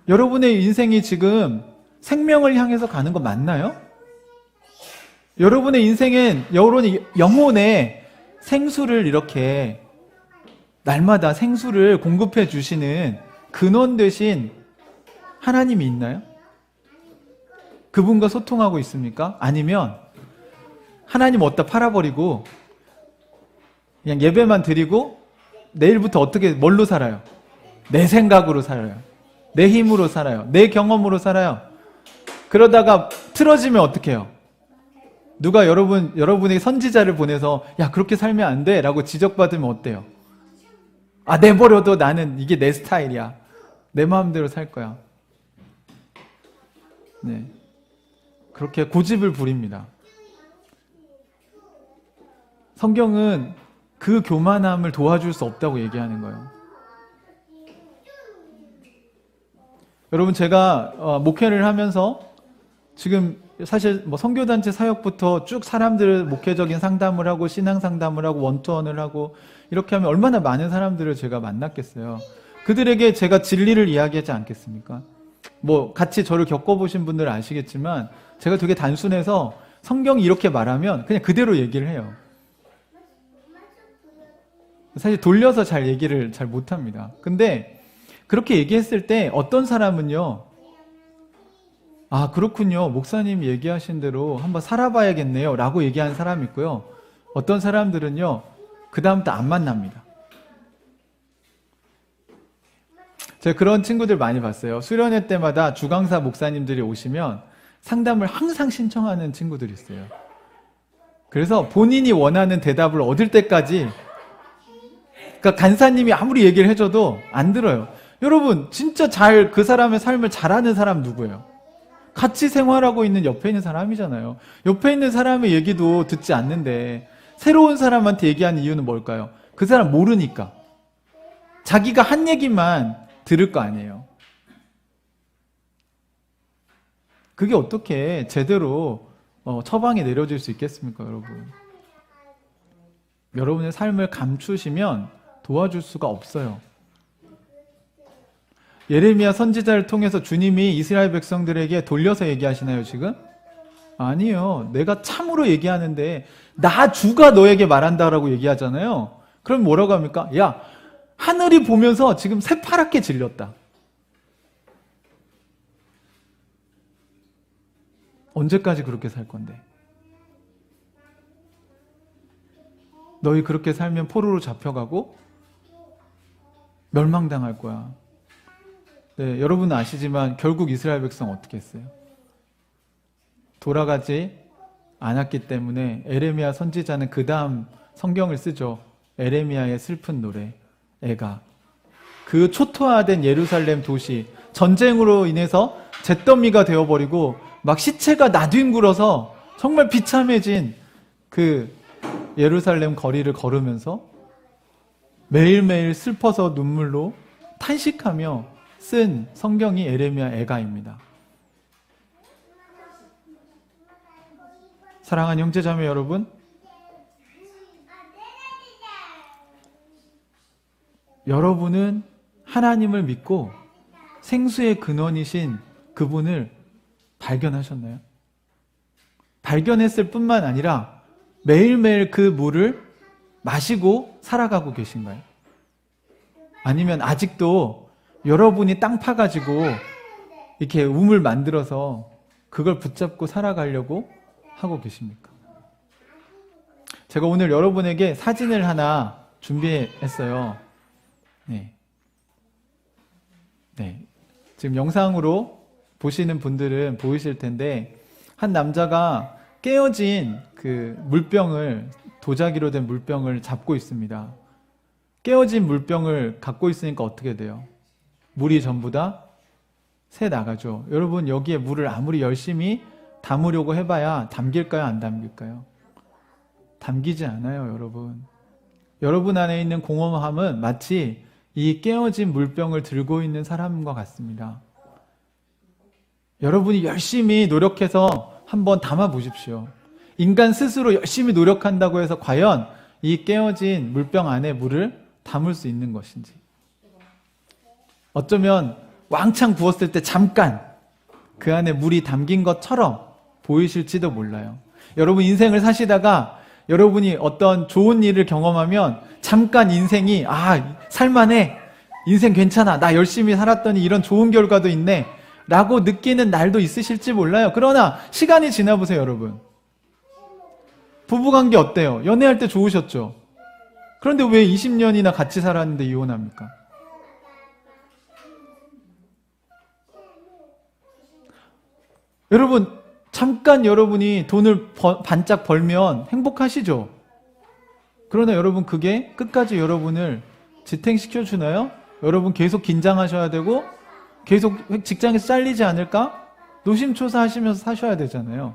Speaker 1: 여러분의 인생이 지금 생명을 향해서 가는 거 맞나요? 여러분의 인생엔 여러분의 영혼에 생수를 이렇게 날마다 생수를 공급해 주시는 근원 되신 하나님이 있나요? 그분과 소통하고 있습니까? 아니면 하나님 어디다 팔아버리고 그냥 예배만 드리고 내일부터 어떻게 뭘로 살아요? 내 생각으로 살아요. 내 힘으로 살아요. 내 경험으로 살아요. 그러다가 틀어지면 어떻게 해요? 누가 여러분에게 선지자를 보내서 야 그렇게 살면 안 돼 라고 지적받으면 어때요? 아 내버려둬 나는 이게 내 스타일이야. 내 마음대로 살 거야. 네, 그렇게 고집을 부립니다. 성경은 그 교만함을 도와줄 수 없다고 얘기하는 거예요. 여러분 제가 목회를 하면서 지금 사실 뭐 선교단체 사역부터 쭉 사람들을 목회적인 상담을 하고 신앙 상담을 하고 원투원을 하고 이렇게 하면 얼마나 많은 사람들을 제가 만났겠어요. 그들에게 제가 진리를 이야기하지 않겠습니까? 뭐 같이 저를 겪어보신 분들은 아시겠지만 제가 되게 단순해서 성경이 이렇게 말하면 그냥 그대로 얘기를 해요. 사실 돌려서 잘 얘기를 잘 못합니다. 근데 그렇게 얘기했을 때 어떤 사람은요, 아 그렇군요, 목사님 얘기하신 대로 한번 살아봐야겠네요 라고 얘기하는 사람이 있고요, 어떤 사람들은요 그 다음부터 안 만납니다. 제가 그런 친구들 많이 봤어요. 수련회 때마다 주강사 목사님들이 오시면 상담을 항상 신청하는 친구들이 있어요. 그래서 본인이 원하는 대답을 얻을 때까지, 그러니까 간사님이 아무리 얘기를 해줘도 안 들어요. 여러분 진짜 잘 그 사람의 삶을 잘하는 사람 누구예요? 같이 생활하고 있는 옆에 있는 사람이잖아요. 옆에 있는 사람의 얘기도 듣지 않는데 새로운 사람한테 얘기하는 이유는 뭘까요? 그 사람 모르니까. 자기가 한 얘기만 들을 거 아니에요. 그게 어떻게 제대로 처방이 내려질 수 있겠습니까, 여러분? 여러분의 삶을 감추시면 도와줄 수가 없어요. 예레미야 선지자를 통해서 주님이 이스라엘 백성들에게 돌려서 얘기하시나요, 지금? 아니요. 내가 참으로 얘기하는데 나 주가 너에게 말한다라고 얘기하잖아요. 그럼 뭐라고 합니까? 야, 하늘이 보면서 지금 새파랗게 질렸다. 언제까지 그렇게 살 건데? 너희 그렇게 살면 포로로 잡혀가고 멸망당할 거야. 네, 여러분은 아시지만 결국 이스라엘 백성 어떻게 했어요? 돌아가지 않았기 때문에 에레미야 선지자는 그 다음 성경을 쓰죠. 에레미야의 슬픈 노래, 애가. 그 초토화된 예루살렘 도시, 전쟁으로 인해서 잿더미가 되어버리고 막 시체가 나뒹굴어서 정말 비참해진 그 예루살렘 거리를 걸으면서 매일매일 슬퍼서 눈물로 탄식하며 쓴 성경이 에레미야 애가입니다. 사랑하는 형제자매 여러분, 여러분은 하나님을 믿고 생수의 근원이신 그분을 발견하셨나요? 발견했을 뿐만 아니라 매일매일 그 물을 마시고 살아가고 계신가요? 아니면 아직도 여러분이 땅 파가지고 이렇게 우물 만들어서 그걸 붙잡고 살아가려고 하고 계십니까? 제가 오늘 여러분에게 사진을 하나 준비했어요. 네. 지금 영상으로 보시는 분들은 보이실 텐데, 한 남자가 깨어진 그 물병을, 도자기로 된 물병을 잡고 있습니다. 깨어진 물병을 갖고 있으니까 어떻게 돼요? 물이 전부 다 새 나가죠. 여러분 여기에 물을 아무리 열심히 담으려고 해봐야 담길까요? 안 담길까요? 담기지 않아요, 여러분. 여러분 안에 있는 공허함은 마치 이 깨어진 물병을 들고 있는 사람과 같습니다. 여러분이 열심히 노력해서 한번 담아 보십시오. 인간 스스로 열심히 노력한다고 해서 과연 이 깨어진 물병 안에 물을 담을 수 있는 것인지. 어쩌면 왕창 부었을 때 잠깐 그 안에 물이 담긴 것처럼 보이실지도 몰라요. 여러분 인생을 사시다가 여러분이 어떤 좋은 일을 경험하면 잠깐 인생이 살만해, 인생 괜찮아, 나 열심히 살았더니 이런 좋은 결과도 있네 라고 느끼는 날도 있으실지 몰라요. 그러나 시간이 지나보세요, 여러분. 부부관계 어때요? 연애할 때 좋으셨죠? 그런데 왜 20년이나 같이 살았는데 이혼합니까? 여러분, 잠깐 여러분이 돈을 반짝 벌면 행복하시죠? 그러나 여러분 그게 끝까지 여러분을 지탱시켜 주나요? 여러분 계속 긴장하셔야 되고 계속 직장에서 잘리지 않을까? 노심초사하시면서 사셔야 되잖아요.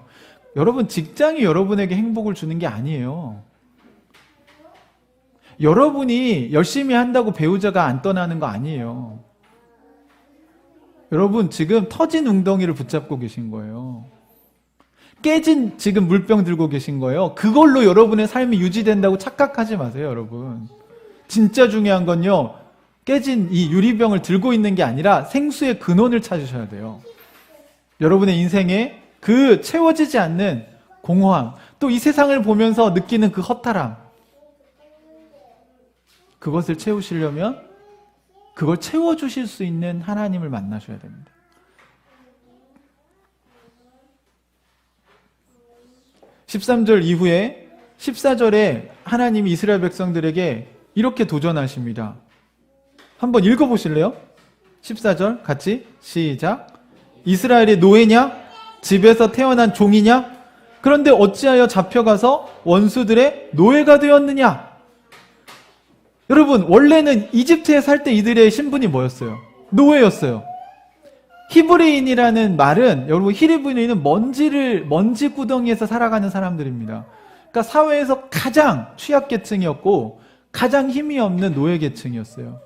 Speaker 1: 여러분 직장이 여러분에게 행복을 주는 게 아니에요. 여러분이 열심히 한다고 배우자가 안 떠나는 거 아니에요. 여러분 지금 터진 웅덩이를 붙잡고 계신 거예요. 깨진 지금 물병 들고 계신 거예요. 그걸로 여러분의 삶이 유지된다고 착각하지 마세요, 여러분. 진짜 중요한 건요, 깨진 이 유리병을 들고 있는 게 아니라 생수의 근원을 찾으셔야 돼요. 여러분의 인생에 그 채워지지 않는 공허함, 또 이 세상을 보면서 느끼는 그 허탈함, 그것을 채우시려면 그걸 채워주실 수 있는 하나님을 만나셔야 됩니다. 13절 이후에 14절에 하나님이 이스라엘 백성들에게 이렇게 도전하십니다. 한번 읽어보실래요? 14절 같이 시작. 이스라엘의 노예냐? 집에서 태어난 종이냐? 그런데 어찌하여 잡혀가서 원수들의 노예가 되었느냐? 여러분 원래는 이집트에 살 때 이들의 신분이 뭐였어요? 노예였어요. 히브리인이라는 말은, 여러분 히브리인은 먼지 구덩이에서 살아가는 사람들입니다. 그러니까 사회에서 가장 취약계층이었고 가장 힘이 없는 노예계층이었어요.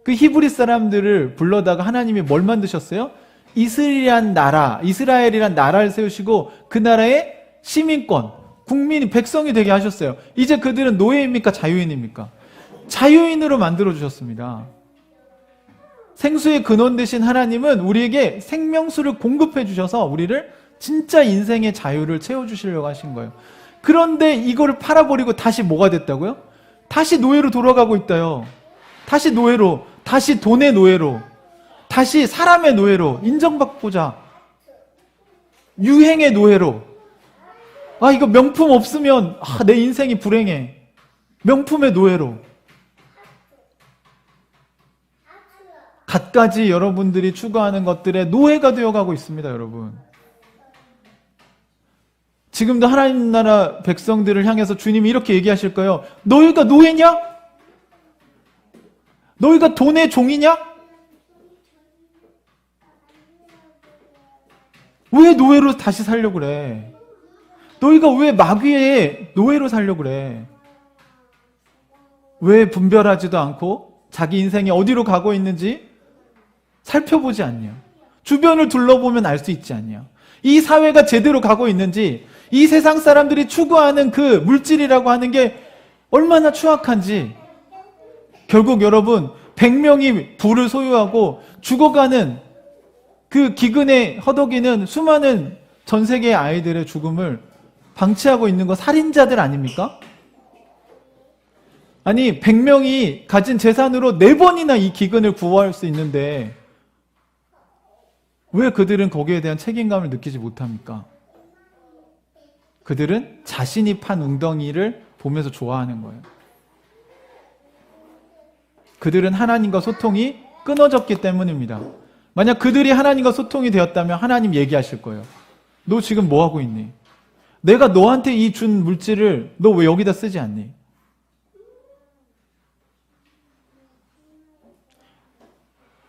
Speaker 1: 그 히브리 사람들을 불러다가 하나님이 뭘 만드셨어요? 이스라엘이란 나라를 세우시고 그 나라의 시민권, 국민이, 백성이 되게 하셨어요. 이제 그들은 노예입니까? 자유인입니까? 자유인으로 만들어주셨습니다. 생수의 근원 되신 하나님은 우리에게 생명수를 공급해 주셔서 우리를 진짜 인생의 자유를 채워주시려고 하신 거예요. 그런데 이거를 팔아버리고 다시 뭐가 됐다고요? 다시 노예로 돌아가고 있다요. 다시 노예로, 다시 돈의 노예로, 다시 사람의 노예로, 인정받고자 유행의 노예로. 이거 명품 없으면 내 인생이 불행해. 명품의 노예로. 갖가지 여러분들이 추구하는 것들의 노예가 되어가고 있습니다, 여러분. 지금도 하나님 나라 백성들을 향해서 주님이 이렇게 얘기하실 거예요. 너희가 노예냐? 너희가 돈의 종이냐? 왜 노예로 다시 살려고 그래? 너희가 왜 마귀의 노예로 살려고 그래? 왜 분별하지도 않고 자기 인생이 어디로 가고 있는지 살펴보지 않냐? 주변을 둘러보면 알 수 있지 않냐? 이 사회가 제대로 가고 있는지, 이 세상 사람들이 추구하는 그 물질이라고 하는 게 얼마나 추악한지. 결국 여러분 100명이 부를 소유하고 죽어가는 그 기근에 허덕이는 수많은 전 세계의 아이들의 죽음을 방치하고 있는 거 살인자들 아닙니까? 아니 100명이 가진 재산으로 4번이나 이 기근을 구할 수 있는데 왜 그들은 거기에 대한 책임감을 느끼지 못합니까? 그들은 자신이 판 웅덩이를 보면서 좋아하는 거예요. 그들은 하나님과 소통이 끊어졌기 때문입니다. 만약 그들이 하나님과 소통이 되었다면 하나님 얘기하실 거예요. 너 지금 뭐 하고 있니? 내가 너한테 이 준 물질을 너 왜 여기다 쓰지 않니?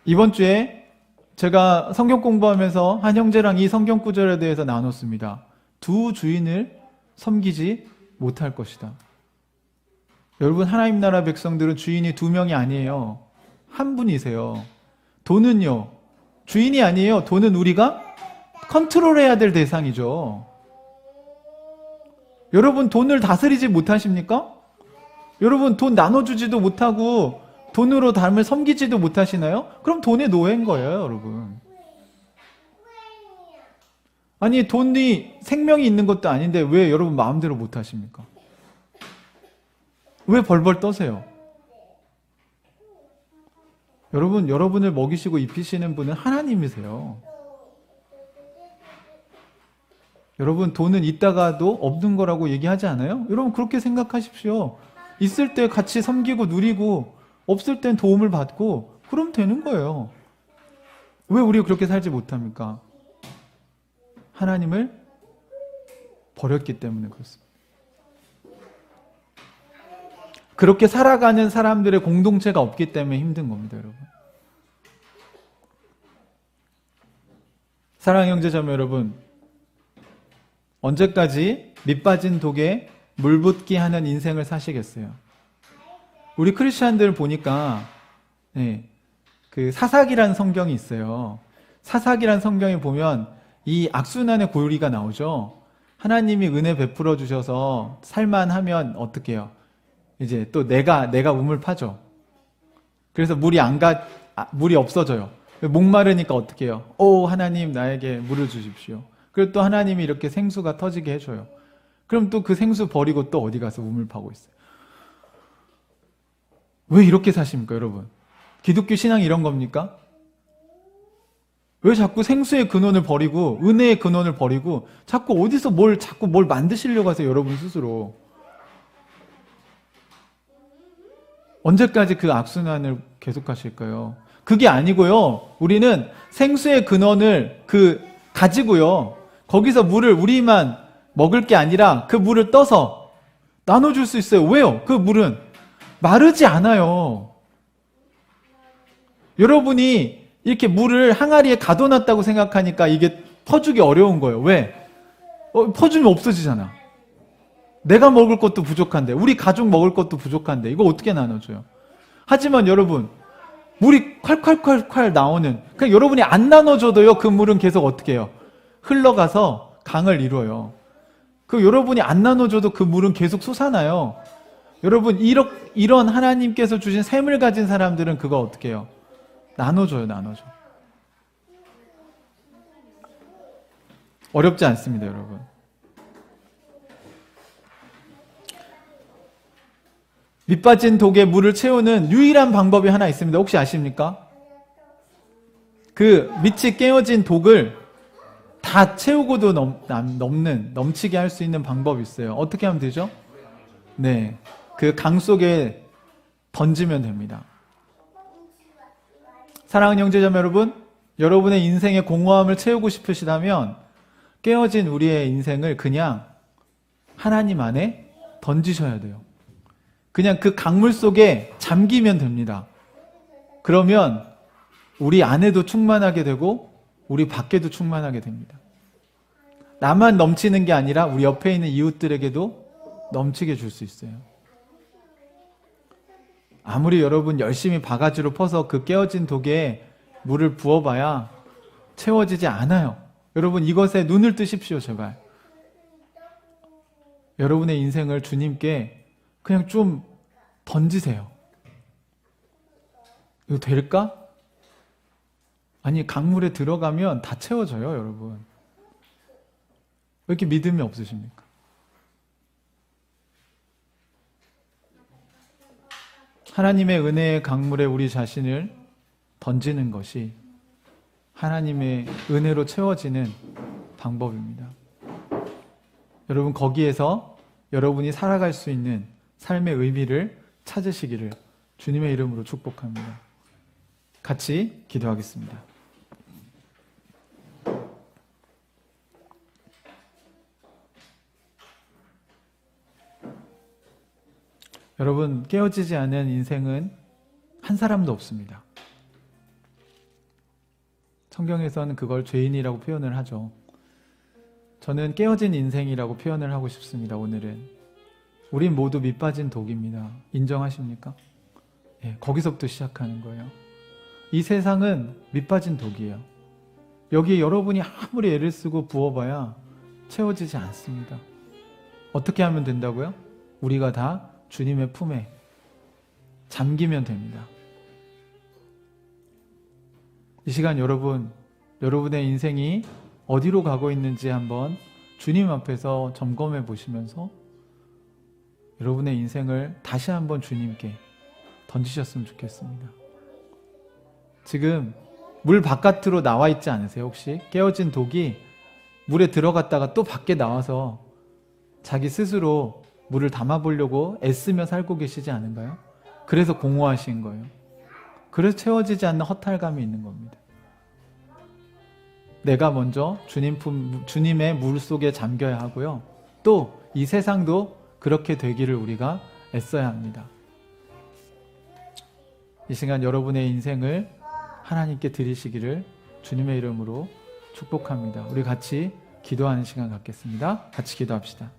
Speaker 1: 이번 주에 제가 성경 공부하면서 한 형제랑 이 성경 구절에 대해서 나눴습니다. 두 주인을 섬기지 못할 것이다. 여러분, 하나님 나라 백성들은 주인이 2명이 아니에요. 한 분이세요. 돈은요, 주인이 아니에요. 돈은 우리가 컨트롤해야 될 대상이죠. 여러분, 돈을 다스리지 못하십니까? 여러분, 돈 나눠주지도 못하고 돈으로 남을 섬기지도 못하시나요? 그럼 돈의 노예인 거예요, 여러분. 아니, 돈이 생명이 있는 것도 아닌데 왜 여러분 마음대로 못하십니까? 왜 벌벌 떠세요? 여러분, 여러분을 먹이시고 입히시는 분은 하나님이세요. 여러분, 돈은 있다가도 없는 거라고 얘기하지 않아요? 여러분, 그렇게 생각하십시오. 있을 때 같이 섬기고 누리고 없을 땐 도움을 받고 그럼 되는 거예요. 왜 우리가 그렇게 살지 못합니까? 하나님을 버렸기 때문에 그렇습니다. 그렇게 살아가는 사람들의 공동체가 없기 때문에 힘든 겁니다, 여러분. 사랑하는 형제자매 여러분, 언제까지 밑빠진 독에 물 붓기 하는 인생을 사시겠어요? 우리 크리스찬들 보니까 그 사사기라는 성경이 있어요. 사사기라는 성경에 보면 이 악순환의 고리가 나오죠. 하나님이 은혜 베풀어 주셔서 살만하면 어떻게 해요? 이제 또 내가 우물 파죠. 그래서 물이 없어져요. 목마르니까 어떻게 해요? 오, 하나님 나에게 물을 주십시오. 그리고 또 하나님이 이렇게 생수가 터지게 해줘요. 그럼 또 그 생수 버리고 또 어디 가서 우물 파고 있어요. 왜 이렇게 사십니까, 여러분? 기독교 신앙이 이런 겁니까? 왜 자꾸 생수의 근원을 버리고 은혜의 근원을 버리고 자꾸 어디서 자꾸 뭘 만드시려고 하세요, 여러분 스스로? 언제까지 그 악순환을 계속하실까요? 그게 아니고요. 우리는 생수의 근원을 가지고요. 거기서 물을 우리만 먹을 게 아니라 그 물을 떠서 나눠줄 수 있어요. 왜요? 그 물은 마르지 않아요. 여러분이 이렇게 물을 항아리에 가둬놨다고 생각하니까 이게 퍼주기 어려운 거예요. 왜? 퍼주면 없어지잖아. 내가 먹을 것도 부족한데, 우리 가족 먹을 것도 부족한데 이거 어떻게 나눠줘요? 하지만 여러분, 물이 콸콸콸콸 나오는, 그러니까 여러분이 안 나눠줘도요, 그 물은 계속 어떻게 해요? 흘러가서 강을 이루어요. 여러분이 안 나눠줘도 그 물은 계속 솟아나요. 여러분, 이런 하나님께서 주신 샘을 가진 사람들은 그거 어떻게 해요? 나눠줘요, 나눠줘. 어렵지 않습니다, 여러분. 밑빠진 독에 물을 채우는 유일한 방법이 하나 있습니다. 혹시 아십니까? 그 밑이 깨어진 독을 다 채우고도 넘치게 할 수 있는 방법이 있어요. 어떻게 하면 되죠? 네, 그 강 속에 던지면 됩니다. 사랑하는 형제자매 여러분, 여러분의 인생의 공허함을 채우고 싶으시다면 깨어진 우리의 인생을 그냥 하나님 안에 던지셔야 돼요. 그냥 그 강물 속에 잠기면 됩니다. 그러면 우리 안에도 충만하게 되고 우리 밖에도 충만하게 됩니다. 나만 넘치는 게 아니라 우리 옆에 있는 이웃들에게도 넘치게 줄 수 있어요. 아무리 여러분 열심히 바가지로 퍼서 그 깨어진 독에 물을 부어봐야 채워지지 않아요. 여러분, 이것에 눈을 뜨십시오, 제발. 여러분의 인생을 주님께 그냥 좀 던지세요. 이거 될까? 아니, 강물에 들어가면 다 채워져요, 여러분. 왜 이렇게 믿음이 없으십니까? 하나님의 은혜의 강물에 우리 자신을 던지는 것이 하나님의 은혜로 채워지는 방법입니다. 여러분, 거기에서 여러분이 살아갈 수 있는 삶의 의미를 찾으시기를 주님의 이름으로 축복합니다. 같이 기도하겠습니다. 여러분, 깨어지지 않은 인생은 한 사람도 없습니다. 성경에서는 그걸 죄인이라고 표현을 하죠. 저는 깨어진 인생이라고 표현을 하고 싶습니다, 오늘은. 우린 모두 밑빠진 독입니다. 인정하십니까? 예, 거기서부터 시작하는 거예요. 이 세상은 밑빠진 독이에요. 여기에 여러분이 아무리 애를 쓰고 부어봐야 채워지지 않습니다. 어떻게 하면 된다고요? 우리가 다 주님의 품에 잠기면 됩니다. 이 시간 여러분의 인생이 어디로 가고 있는지 한번 주님 앞에서 점검해 보시면서 여러분의 인생을 다시 한번 주님께 던지셨으면 좋겠습니다. 지금 물 바깥으로 나와 있지 않으세요? 혹시 깨어진 독이 물에 들어갔다가 또 밖에 나와서 자기 스스로 물을 담아보려고 애쓰며 살고 계시지 않은가요? 그래서 공허하신 거예요. 그래서 채워지지 않는 허탈감이 있는 겁니다. 내가 먼저 주님의 물 속에 잠겨야 하고요. 또 이 세상도 그렇게 되기를 우리가 애써야 합니다. 이 시간 여러분의 인생을 하나님께 드리시기를 주님의 이름으로 축복합니다. 우리 같이 기도하는 시간 갖겠습니다. 같이 기도합시다.